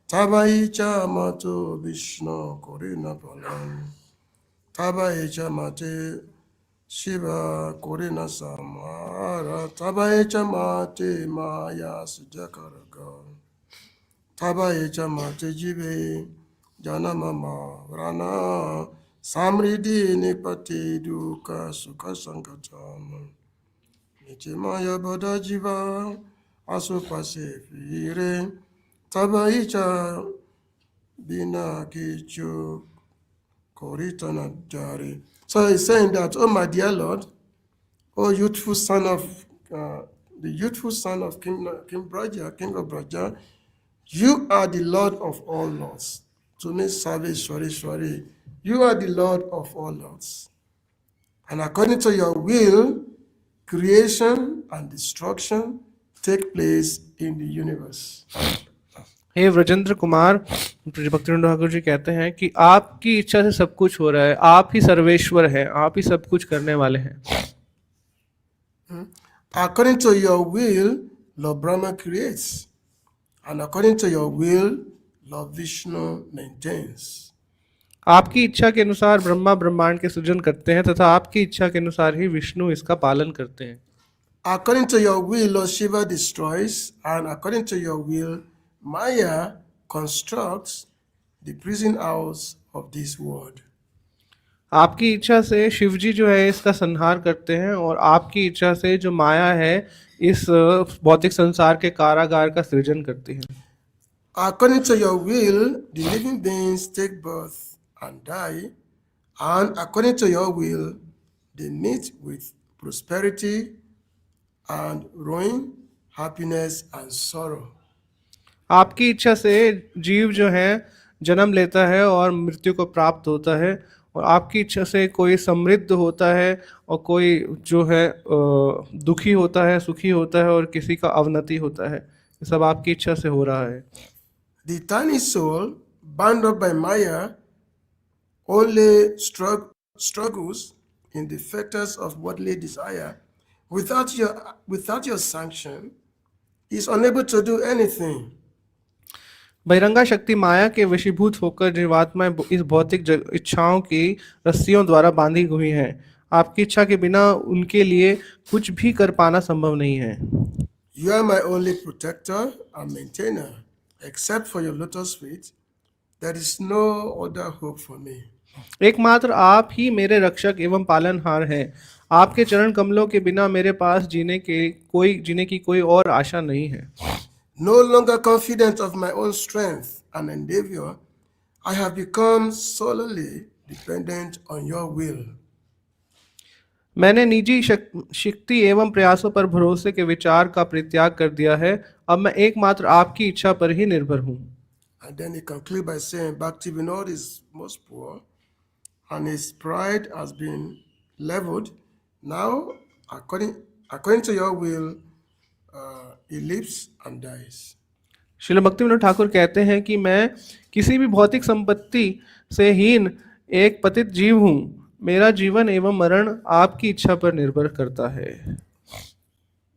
Tabai Chama to Vishnu Korena Palam Tabai Chama te Shiva Korena Samara Tabai Chama te Maya Sijakaraga Tabai Chama te Jive Jana Mama Vrana Samridi Nipati Duka Sukha Sankatama Nichimaya Bada Jiva Asupase Fire Tabaicha Bina Kichu Koritana Jari. So he's saying that, oh my dear Lord, oh youthful son of the youthful son of King Braja, King of Braja, you are the Lord of all lords. To me, service, Shwari. You are the Lord of all lords. And according to your will, creation and destruction take place in the universe. हे व्रजेंद्र कुमार, भक्तिवेदांत ठाकुर जी कहते हैं कि आपकी इच्छा से सब कुछ हो रहा है, आप ही सर्वेश्वर हैं, आप ही सब कुछ करने वाले हैं। According to your will, Lord Brahma creates. And according to your will, Lord Vishnu maintains. आपकी इच्छा के अनुसार ब्रह्मा ब्रह्मांड के सृजन करते हैं तथा आपकी इच्छा के अनुसार ही विष्णु इसका पालन करते हैं। According to your will, Lord Shiva destroys, and according to your will, Maya constructs the prison house of this world. आपकी इच्छा से शिव जी जो है इसका संहार करते हैं और आपकी इच्छा से जो माया है इस भौतिक संसार के कारागार का सृजन करती है। According to your will, the living beings take birth and die, and according to your will, they meet with prosperity and ruin, happiness and sorrow. आपकी इच्छा से जीव जो है जन्म लेता है और मृत्यु को प्राप्त होता है, और आपकी इच्छा से कोई समृद्ध होता है और कोई जो है दुखी होता है, सुखी होता है, और किसी का अवनति होता है। ये सब आपकी इच्छा से हो रहा है। The tiny soul, bound up by Maya, only struggles in the fetters of worldly desire. Without your sanction, is unable to do anything. बहिरंगा शक्ति माया के वशीभूत होकर जीवात्माएं इस भौतिक इच्छाओं की रस्सियों द्वारा बांधी हुई हैं। आपकी इच्छा के बिना उनके लिए कुछ भी कर पाना संभव नहीं है। You are my only protector and maintainer. Except for your lotus feet, there is no other hope for me. एकमात्र आप ही मेरे रक्षक एवं पालनहार हैं। आपके चरण कमलों के बिना मेरे पास जीने की कोई और आशा नहीं है। No longer confident of my own strength and endeavor, I have become solely dependent on your will. मैंने निजी शक्ति एवं प्रयासों पर भरोसे के विचार का परित्याग कर दिया है। अब मैं एकमात्र आपकी इच्छा पर ही निर्भर हूँ। And then he concludes by saying, Bhakti Vinod is most poor, and his pride has been leveled. Now, according to your will, he lives and dies. Srila Bhaktivinod Thakur कहते हैं कि मैं किसी भी भौतिक संपत्ति से हीन एक पतित जीव हूँ। मेरा जीवन एवं मरण आपकी इच्छा पर निर्भर करता है।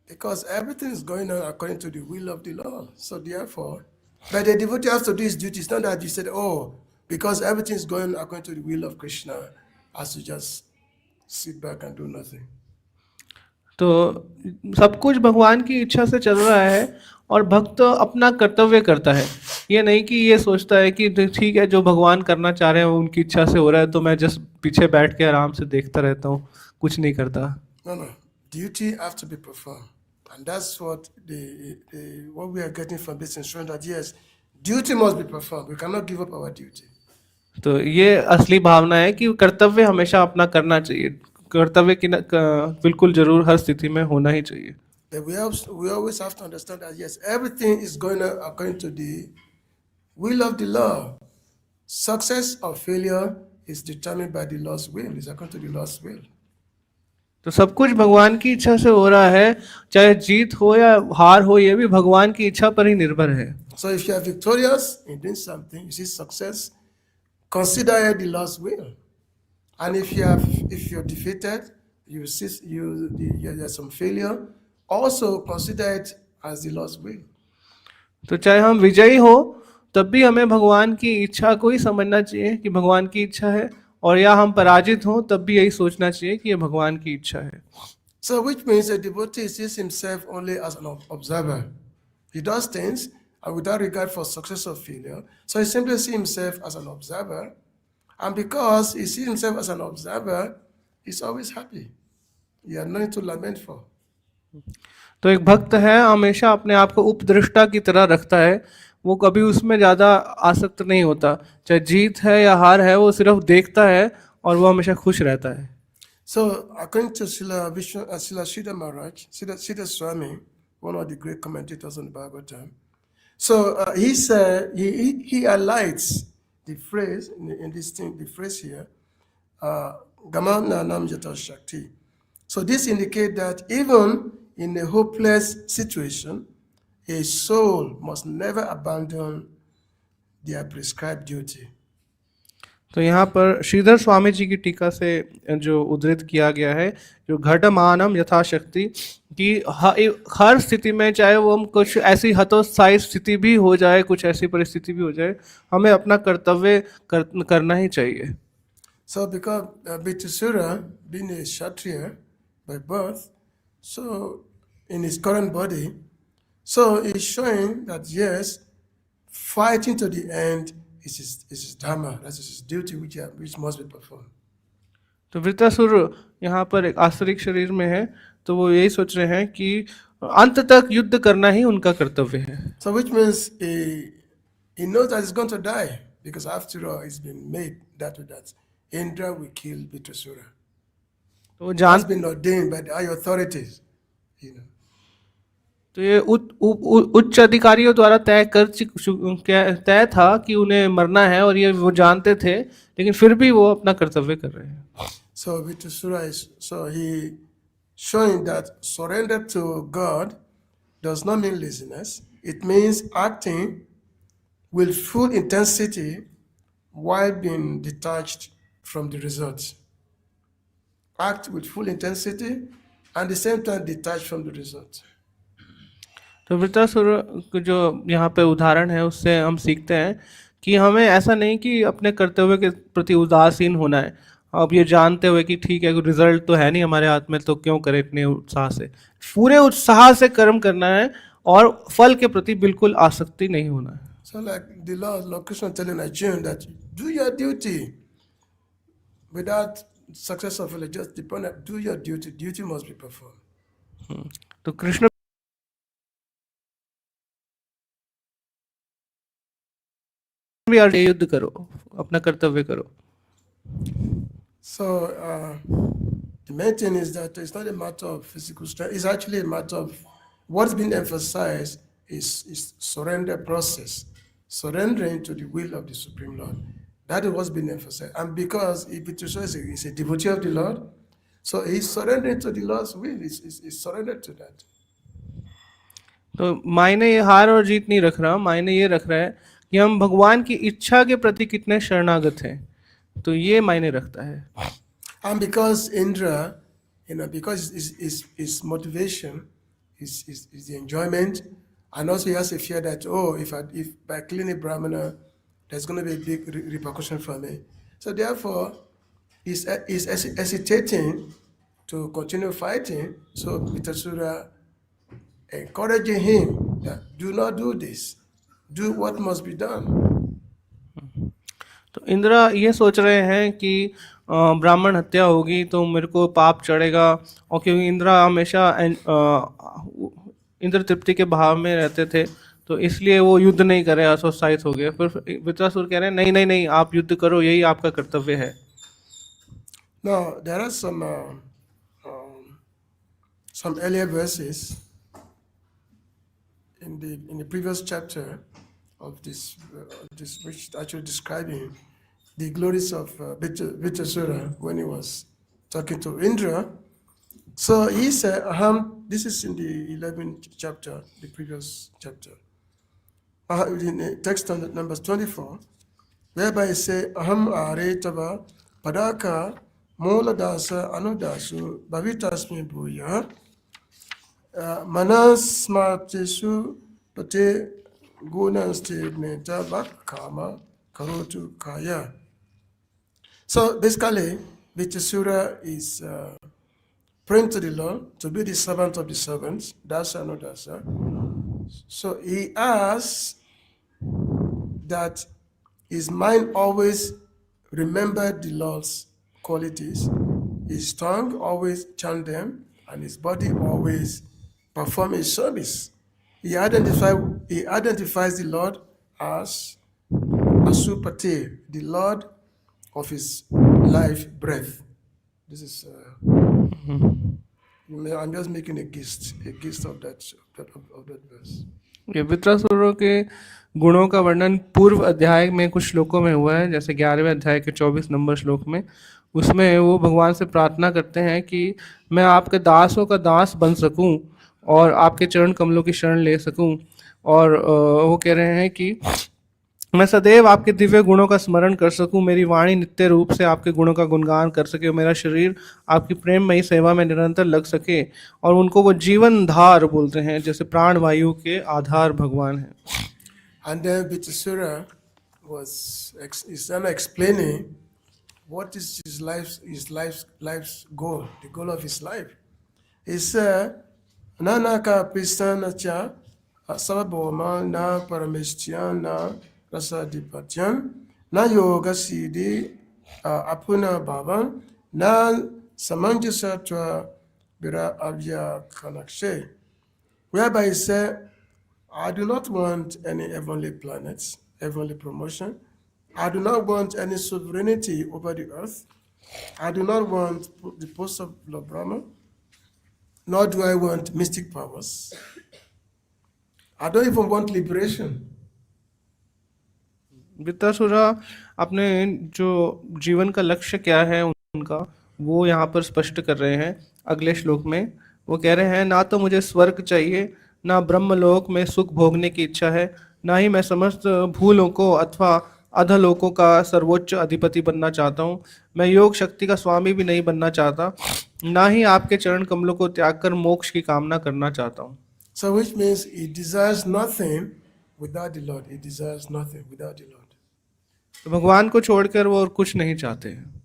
Because everything is going on according to the will of the Lord. So therefore, but the devotee has to do his duty. It's not that you said, oh, because everything is going according to the will of Krishna, has to just sit back and do nothing. तो सब कुछ भगवान की इच्छा से चल रहा है और भक्त अपना कर्तव्य करता है। ये नहीं कि ये सोचता है कि ठीक है जो भगवान करना चाह रहे हैं वो उनकी इच्छा से हो रहा है तो मैं जस्ट पीछे बैठ के आराम से देखता रहता हूँ, कुछ नहीं करता। No. Duty have to be performed. And that's what what we are getting from this instruction, that yes, duty must be performed. We cannot give up our duty. तो ये असली भावना है कि कर्तव्य हमेशा अपना करना चाहिए। कर्तव्य की बिल्कुल जरूर हर स्थिति में होना ही चाहिए। But we always have to understand that yes, everything is going according to the will of the Lord. Success or failure is determined by the Lord's will. It's according to the Lord's will. तो सब कुछ भगवान की इच्छा से हो रहा है, चाहे जीत हो या हार हो, ये भी भगवान की इच्छा पर ही निर्भर है। So if you are victorious in doing something, you see success, consider it the Lord's will. And if you're defeated, there's some failure, also consider it as the Lord's will. तो चाहे हम विजयी हो तब भी हमें भगवान की इच्छा को ही समझना चाहिए कि भगवान की इच्छा है, और या हम पराजित हों तब भी यही सोचना चाहिए कि ये भगवान की इच्छा है। So which means a devotee sees himself only as an observer. He does things and without regard for success or failure. So he simply sees himself as an observer. And because he sees himself as an observer, he's always happy. He has nothing to lament for. तो एक भक्त है हमेशा अपने आप को उपदृष्टा की तरह रखता है, वो कभी उसमें ज़्यादा आसक्त नहीं होता, चाहे जीत है या हार है, वो सिर्फ देखता है और वो हमेशा खुश रहता है। So, according to Srila Sridhar Maharaj, Sridhar Swami, one of the great commentators on the Bhagwatam, so he said he highlights the phrase in this thing, the phrase here, Gamana Nam Jata Shakti. So this indicates that even in a hopeless situation, a soul must never abandon their prescribed duty. तो यहाँ पर श्रीधर स्वामी जी की टीका से जो उद्धृत किया गया है, जो घटमानम यथाशक्ति, कि हर स्थिति में, चाहे वो हम कुछ ऐसी हतोत्साही स्थिति भी हो जाए, कुछ ऐसी परिस्थिति भी हो जाए, हमें अपना कर्तव्य करना ही चाहिए। So because Bhitasura, being a Kshatriya by birth, so in his current body, so he's showing that yes, fighting to the end is his dharma, that is his duty which must be performed. तो वृत्तासुर यहाँ पर एक आश्रित शरीर में है, तो वो यही सोच रहे हैं कि अंत तक युद्ध करना ही उनका कर्तव्य है। So which means he knows that he's going to die, because after all it's been made that Indra will kill Bhitasura. तो वो That's been ordained by the high authorities, you know. तो ये उच्च अधिकारियों द्वारा तय था कि उन्हें मरना है, और ये वो जानते थे, लेकिन फिर भी वो अपना कर्तव्य कर रहे हैं। So Vitusura he showing that surrender to God does not mean laziness. It means acting with full intensity while being detached from the results. Act with full intensity and at the same time detached from the results. तो वृत्तासुर जो यहाँ पे उदाहरण है, उससे हम सीखते हैं कि हमें ऐसा नहीं कि अपने कर्तव्य के प्रति उदासीन होना है, अब ये जानते हुए कि ठीक है, रिजल्ट तो है नहीं हमारे हाथ में, तो क्यों करें इतने उत्साह से। पूरे उत्साह से कर्म करना है और फल के प्रति बिल्कुल आसक्ति नहीं होना है। So like the Lord Krishna telling Arjuna that do your duty without success of it, just depend on do your duty. Duty must be performed. तो कृष्ण भी युद्ध करो, अपना कर्तव्य करो। So the main thing is that it's not a matter of physical strength. It's actually a matter of what's been emphasized is surrender process, surrendering to the will of the Supreme Lord. That is what's been emphasized. And because if it is a devotee of the Lord, so he's surrendering to the Lord's will. He's surrendered to that. तो मायने ये हार और जीत नहीं रख रहा, मायने ये रख रहा है कि हम भगवान की इच्छा के प्रति कितने शरणागत हैं, तो ये मायने रखता है। And because Indra, because his motivation is the enjoyment, and also he has a fear that if by killing a Brahmana, there's going to be a big repercussion for me. So therefore, he's hesitating to continue fighting. So Vitasura encouraging him that do not do this, do what must be done. तो इंद्र ये सोच रहे हैं कि ब्राह्मण हत्या होगी तो मेरे को पाप चढ़ेगा, और क्योंकि इंद्र हमेशा इंद्र तृप्ति के भाव में रहते थे, तो इसलिए वो युद्ध नहीं कर रहे, असोत्साहित हो गए। फिर वृत्रासुर कह रहे हैं नहीं नहीं नहीं, आप युद्ध करो, यही आपका कर्तव्य है। Now there are some earlier verses in the previous chapter of this which actually describing the glories of Vitasura when he was talking to Indra. So he said, this is in the 11th chapter, the previous chapter. In the text on Numbers 24, whereby he said, Aham are tava padaka mola dasa anudasu bhavitasmi bhuya manas smartesu pate gunaste meta kama karotu kaya. So basically, Vitasura is praying to the Lord to be the servant of the servants, dasa no dasa. So he asks that his mind always remember the Lord's qualities, his tongue always chant them, and his body always perform his service. He identifies the Lord as Asupati, the Lord of his life breath. This is, I'm just making a gist of that verse. ये वित्रासुरों के गुणों का वर्णन पूर्व अध्याय में कुछ श्लोकों में हुआ है, जैसे 11वें अध्याय के 24 नंबर श्लोक में। उसमें वो भगवान से प्रार्थना करते हैं कि मैं आपके दासों का दास बन सकूं और आपके चरण कमलों की शरण ले सकूं, और वो कह रहे हैं कि मैं सदैव आपके दिव्य गुणों का स्मरण कर सकूं, मेरी वाणी नित्य रूप से आपके गुणों का गुणगान कर सके, और मेरा शरीर आपकी प्रेममयी सेवा में निरंतर लग सके। और उनको वो जीवन धार बोलते हैं, जैसे प्राण वायु के आधार भगवान हैं। And then Vitasura is then explaining what is his life's goal, the goal of his life. He said, Nanaka Pristanacha Sababoma na Parameshtian na Rasadipatyan na Yoga Siddhi Apuna Bhavan na Samanjasatva Vira Avya Kanakshe. Whereby he said, I do not want any heavenly planets, heavenly promotion. I do not want any sovereignty over the earth. I do not want the post of Lord Brahma, nor do I want mystic powers. I don't even want liberation. वित्तासुरा अपने जो जीवन का लक्ष्य क्या है उनका, वो यहाँ पर स्पष्ट कर रहे हैं अगले श्लोक में। वो कह रहे हैं, ना तो मुझे स्वर्ग चाहिए, ना ब्रह्मलोक में सुख भोगने की इच्छा है, ना ही मैं समस्त भूलोकों अथवा अधलोकों का सर्वोच्च अधिपति बनना चाहता हूँ। मैं योग शक्ति का स्वामी भी नहीं बनना चाहता, ना ही आपके चरण कमलों को त्याग कर मोक्ष की कामना करना चाहता हूँ। So which means he desires nothing without the Lord. He desires nothing without the Lord. तो भगवान को छोड़कर वो और कुछ नहीं चाहते हैं।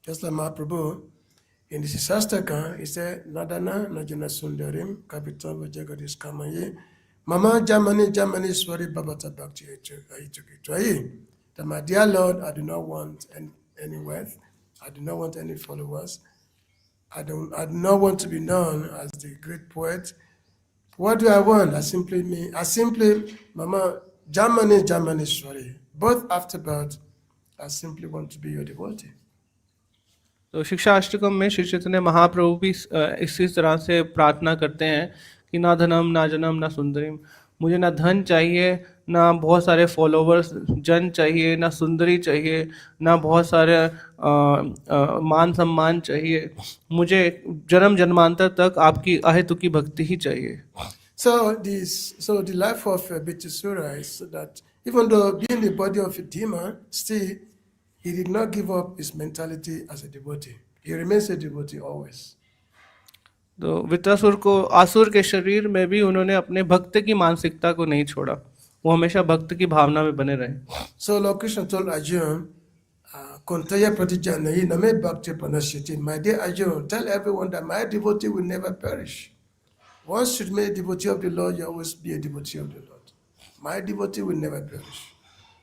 Just like Mahaprabhu, in the Shastaka, he said, Nadana Najana Sundarim, Kapitam Vajagadis Kamaye, Mama Jamani Swari Babata Bhakti Aichukitwaye. That my dear Lord, I do not want any wealth, I do not want any followers, I do not want to be known as the great poet. What do I want? I simply, Mama Jamani Swari. Both after birth, I simply want to be your devotee. तो शिक्षा अष्टकम में श्री चैतन्य महाप्रभु भी इसी तरह से प्रार्थना करते हैं कि ना धनम ना जनम ना सुंदरीम, मुझे ना धन चाहिए, ना बहुत सारे फॉलोवर्स जन चाहिए, ना सुंदरी चाहिए, ना बहुत सारे मान सम्मान चाहिए, मुझे जन्म जन्मांतर तक आपकी अहेतुकी भक्ति ही चाहिए। So the life of Vitasura is that even though being the body of a demon, still he did not give up his mentality as a devotee. He remains a devotee always. तो वित्रासुर को आसुर के शरीर में भी उन्होंने अपने भक्त की मानसिकता को नहीं छोड़ा, वो हमेशा भक्त की भावना में बने रहे। So Lord Krishna told Arjuna, Kontaya Pratijanayi Name Bhakti Panashiti. My dear Arjuna, tell everyone that my devotee will never perish. Once you be a devotee of the Lord, you always be a devotee of the Lord. My devotee will never perish.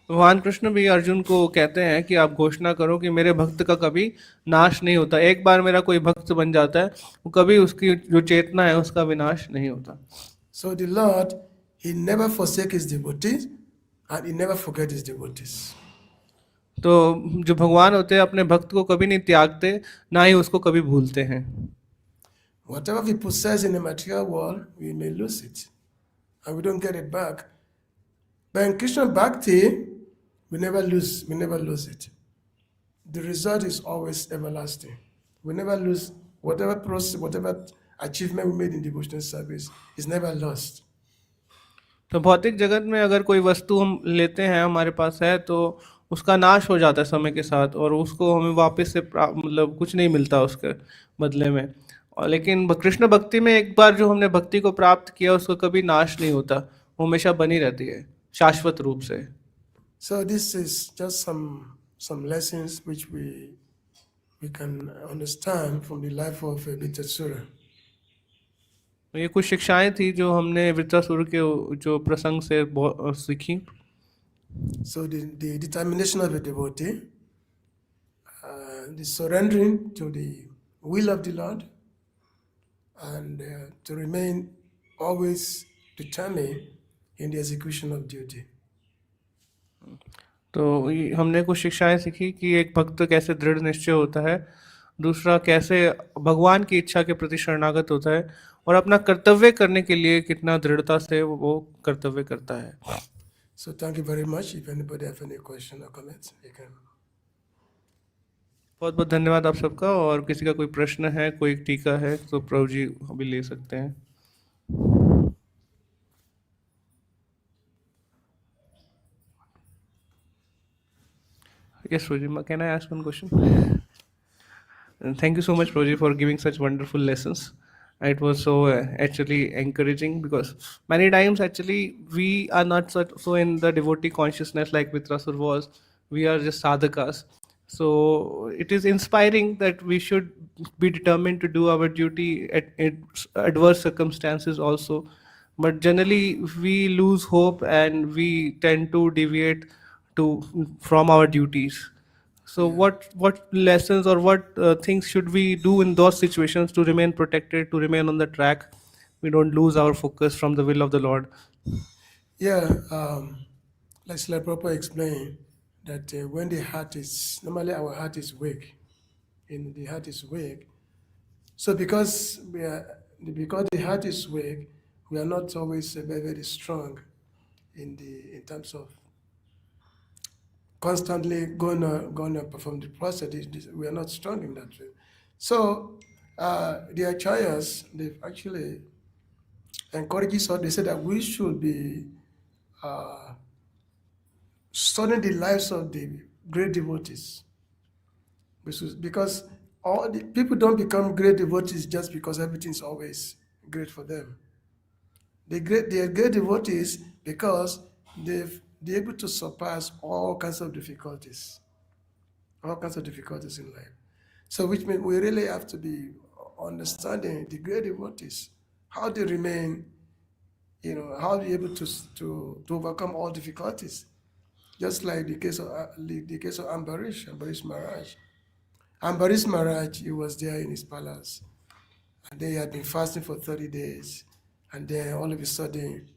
भगवान कृष्ण भी अर्जुन को कहते हैं कि आप घोषणा करो कि मेरे भक्त का कभी नाश नहीं होता। एक बार मेरा कोई भक्त बन जाता है, वो कभी उसकी जो चेतना है उसका विनाश नहीं होता। So the Lord, he never forsake his devotees and he never forget his devotees. तो जो भगवान होते हैं अपने भक्त को कभी नहीं त्यागते, ना ही उसको कभी भूलते हैं। Whatever we possess in the material world, we may lose it and we don't get it back. But in Krishna Bhakti, we never lose it. The result is always everlasting. We never lose whatever process, whatever achievement we made in devotional service is never lost. तो भौतिक जगत में अगर कोई वस्तु हम लेते हैं, हमारे पास है, तो उसका नाश हो जाता है समय के साथ, और उसको हमें वापस से मतलब कुछ नहीं मिलता उसके बदले में। और लेकिन कृष्ण भक्ति में एक बार जो हमने भक्ति को प्राप्त किया, उसको कभी नाश नहीं होता, वो हमेशा बनी रहती है शाश्वत रूप से। So this is just some lessons which we can understand from the life of Vitasura. ये कुछ शिक्षाएं थी जो हमने वृत्रासुर के जो प्रसंग से सीखी। So the determination of a devotee, the surrendering to the will of the Lord, and to remain always determined in the execution of duty. तो हमने कुछ शिक्षाएं सीखी कि एक भक्त कैसे दृढ़ निश्चय होता है, दूसरा कैसे भगवान की इच्छा के प्रति शरणागत होता है, और अपना कर्तव्य करने के लिए कितना दृढ़ता से वो कर्तव्य करता है। So thank you very much. If anybody have any question or comments, you can. बहुत बहुत धन्यवाद आप सबका, और किसी का कोई प्रश्न है, कोई टीका है तो प्रभु जी अभी ले सकते हैं। Yes, Prabhuji, can I ask one question? Thank you so much, Prabhuji, for giving such wonderful lessons. It was so actually encouraging, because many times actually we are not so in the devotee consciousness like Vitrasur was. We are just sadhakas. So it is inspiring that we should be determined to do our duty at adverse circumstances also. But generally we lose hope and we tend to deviate to from our duties. So Yeah. what lessons or what things should we do in those situations to remain protected, to remain on the track, we don't lose our focus from the will of the Lord? Yeah, like Prabhupada explained, that when the heart is, normally our heart is weak, and the heart is weak. So because the heart is weak, we are not always very, very strong in terms of constantly going to perform the process. We are not strong in that way. So the acharyas, they've actually encouraged us. They said that we should be studying the lives of the great devotees, because all the people don't become great devotees just because everything's always great for them. They are great devotees because they're able to surpass all kinds of difficulties in life. So which means we really have to be understanding the great devotees, how they remain, how they're able to overcome all difficulties. Just like the case of Ambarish Maharaj. Ambarish Maharaj, he was there in his palace, and they had been fasting for 30 days, and then all of a sudden,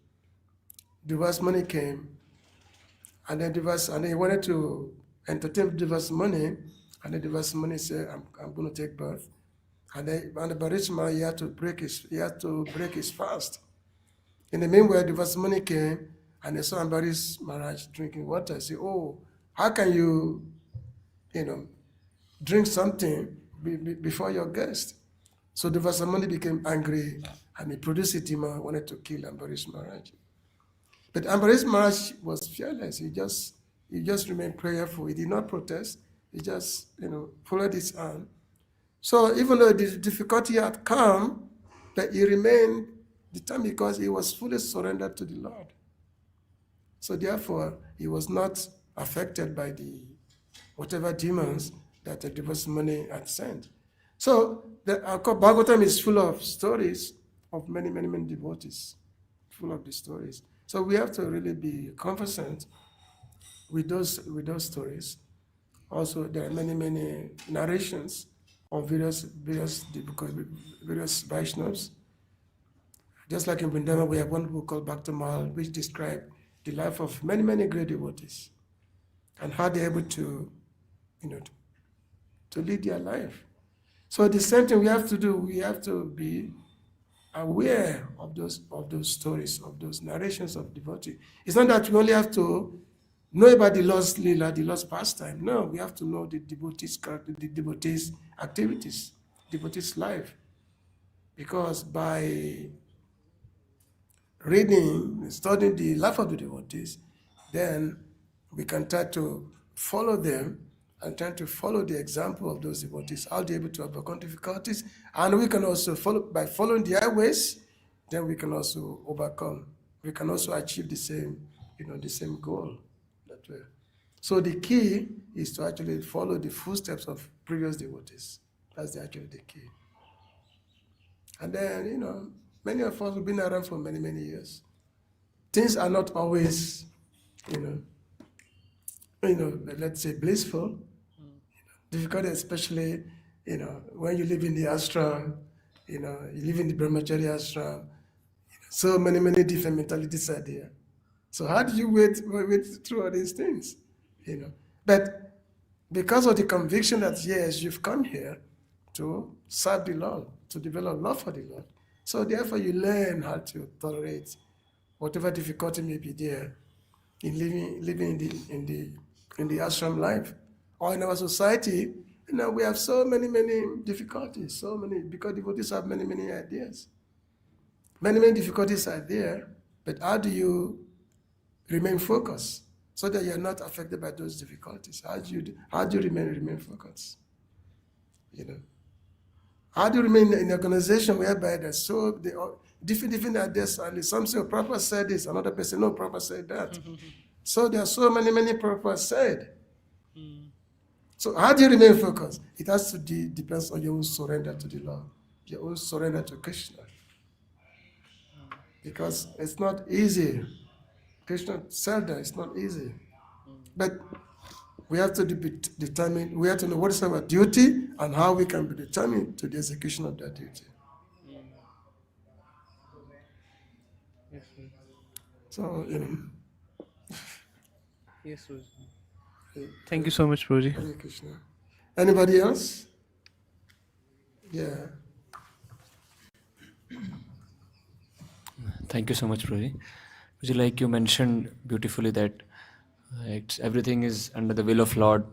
Devas money came, and then he wanted to entertain Devas money, and then Devas money said, I'm going to take birth. And the Barishma, he had to break his fast. In the meanwhile, Devas money came, and they saw Ambarish Maharaj drinking water. He said, oh, how can you, drink something before your guest? So Devas money became angry, and he produced a demon, wanted to kill Ambarish Maharaj. But Ambarish Maharaj was fearless. He just remained prayerful. He did not protest. He just, followed his hand. So even though the difficulty had come, but he remained determined because he was fully surrendered to the Lord. So therefore, he was not affected by the whatever demons that the Devas money had sent. So the Bhagwatam is full of stories of many, many, many devotees, full of the stories. So we have to really be conversant with those stories. Also, there are many, many narrations of various Vaishnavas. Just like in Vrindavan, we have one book called Bhaktamal, which describes the life of many, many great devotees and how they're able to, to lead their life. So the same thing we have to do. We have to be aware of those stories, of those narrations of devotee. It's not that we only have to know about the Lord's lila, the Lord's pastime. No, we have to know the devotee's character, the devotee's activities, devotee's life. Because by reading, studying the life of the devotees, then we can try to follow them and try to follow the example of those devotees, how they're able to overcome difficulties. And we can also follow, by following their ways, then we can also overcome. We can also achieve the same, the same goal that way. So the key is to actually follow the footsteps of previous devotees. That's actually the key. And then, many of us have been around for many, many years. Things are not always, let's say blissful. Difficult, especially, when you live in the ashram, you live in the brahmacharya ashram. So many, many different mentalities are there. So how do you wait through all these things? But because of the conviction that yes, you've come here to serve the Lord, to develop love for the Lord. So therefore you learn how to tolerate whatever difficulty may be there in living in the ashram life. Or in our society, we have so many difficulties, so many, because devotees have many ideas. Many difficulties are there, but how do you remain focused so that you're not affected by those difficulties? How do you remain focused? How do you remain in an organization whereby there's so different ideas, and some say, oh, Prabhupada said this, another person, no, Prabhupada said that. So there are so many Prabhupada said. So how do you remain focused? It has to depends on your own surrender to the Lord, your own surrender to Krishna. Because it's not easy. Krishna said that it's not easy. But we have to be determined, we have to know what is our duty and how we can be determined to the execution of that duty. Yes, sir. So, Yes, sir. Thank you so much, Prabhuji. Hare Krishna. Anybody else? Yeah. Thank you so much, Prabhuji. Prabhuji, like you mentioned beautifully that everything is under the will of Lord.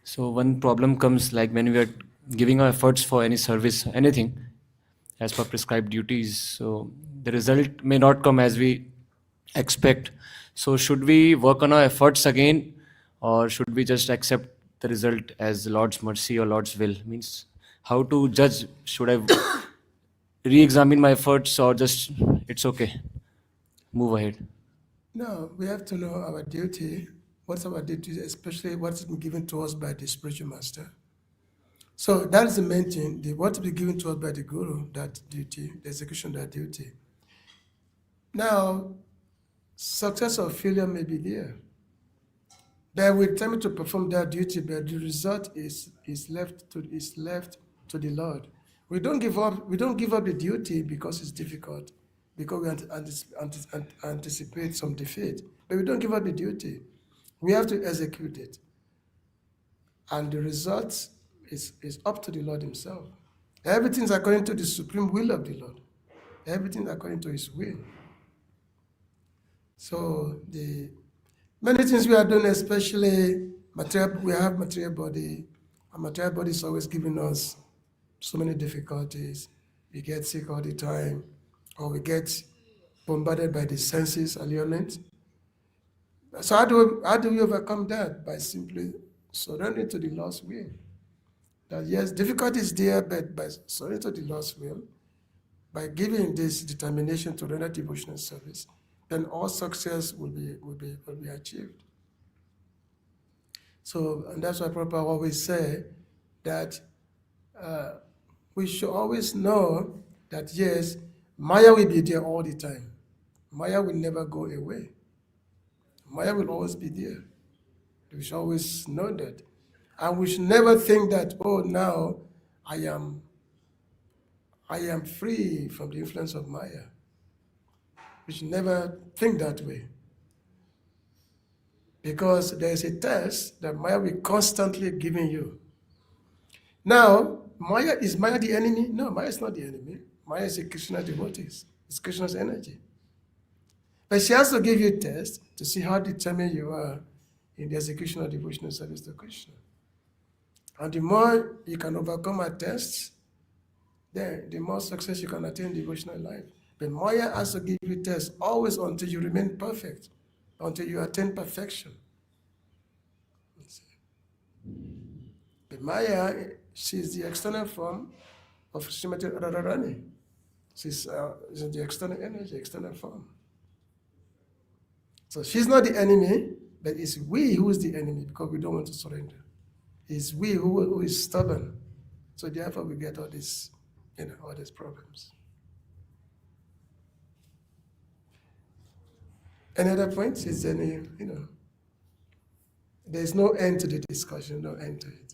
So one problem comes like when we are giving our efforts for any service, anything, as per prescribed duties. So the result may not come as we expect. So should we work on our efforts again, or should we just accept the result as the Lord's mercy or Lord's will? Means how to judge? Should I re-examine my efforts, or just it's okay, move ahead? No, we have to know our duty. What's our duty, especially what's been given to us by the spiritual master. So that is the main thing. What will be given to us by the Guru, that duty, the execution of that duty. Now, success or failure may be there. They will attempt to perform their duty, but the result is left to the Lord. We don't give up the duty because it's difficult, because we anticipate some defeat. But we don't give up the duty. We have to execute it. And the result is up to the Lord Himself. Everything is according to the supreme will of the Lord. Everything according to His will. So the many things we are doing, especially material, we have material body, and material body is always giving us so many difficulties. We get sick all the time, or we get bombarded by the senses allurement. So how do we overcome that? By simply surrendering to the Lord's will. That yes, difficulty is there, but by surrendering to the Lord's will, by giving this determination to render devotional service, then all success will be achieved. So, and that's why Prabhupada always say that we should always know that yes, Maya will be there all the time. Maya will never go away. Maya will always be there. We should always know that. And we should never think that, oh, now I am free from the influence of Maya. We should never think that way. Because there is a test that Maya will constantly giving you. Now, is Maya the enemy? No, Maya is not the enemy. Maya is a Krishna devotee. It's Krishna's energy. But she has to give you a test to see how determined you are in the execution of devotional service to Krishna. And the more you can overcome her tests, then the more success you can attain in devotional life. But Maya has to give you tests always until you remain perfect, until you attain perfection. But Maya, she's the external form of Srimati Radharani. She's the external energy, external form. So she's not the enemy, but it's we who is the enemy because we don't want to surrender. It's we who is stubborn. So therefore we get all these problems. Any other points? Is there any, there's no end to the discussion, no end to it.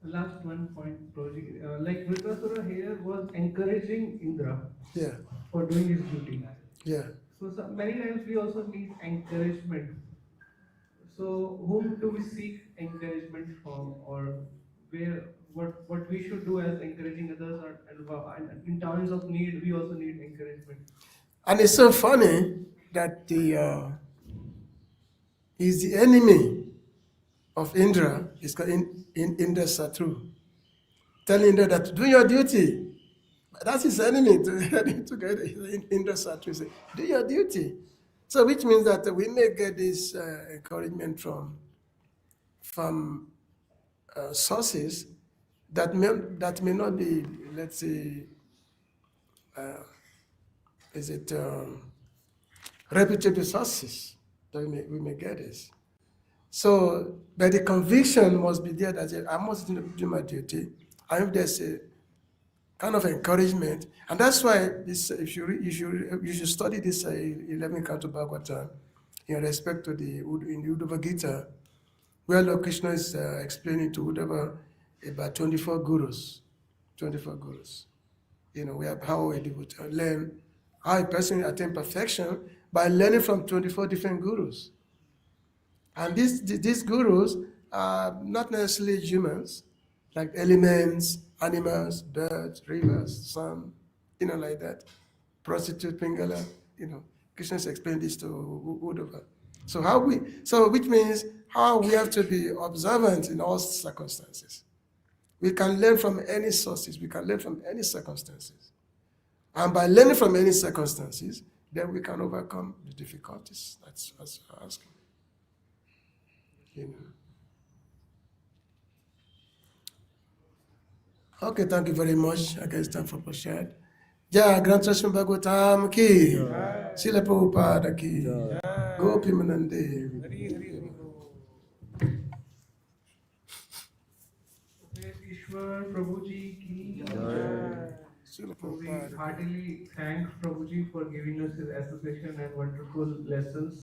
The last one point, Prabhuji. Like Vritrasura here was encouraging Indra Yeah, for doing his duty. yeah. So many times we also need encouragement. So whom do we seek encouragement from, or where what we should do as encouraging others, and in times of need we also need encouragement. And it's so funny that he's the enemy of Indra. It's called Indra Satru. Telling Indra that do your duty. That's his enemy to get Indra Satru. Say, do your duty. So which means that we may get this encouragement from sources that may not be, let's say, is it reputable sources that we may get this. So, but the conviction must be there that I must do my duty. I hope there's a kind of encouragement, and that's why this, if you should study this 11 canto Bhagwatam in respect to in the Uddhava Gita, where Lord Krishna is explaining to Uddhava about 24 gurus, 24 gurus. We have how we would learn, how a person attain perfection by learning from 24 different gurus. And these gurus are not necessarily humans, like elements, animals, birds, rivers, sun, like that. Prostitute, Pingala, Krishna's explained this to Uddhava. So which means how we have to be observant in all circumstances. We can learn from any sources, we can learn from any circumstances. And by learning from any circumstances, then we can overcome the difficulties. That's asking. Okay, thank you very much. I guess it's time for Prashad. Ja, Grant Srimad Bhagwatam ki, Srila Prabhupada ki, Gopi Manande. Ishvar Prabhuji ki. Srila We Prabhupada. heartily thank Prabhuji for giving us his association and wonderful lessons.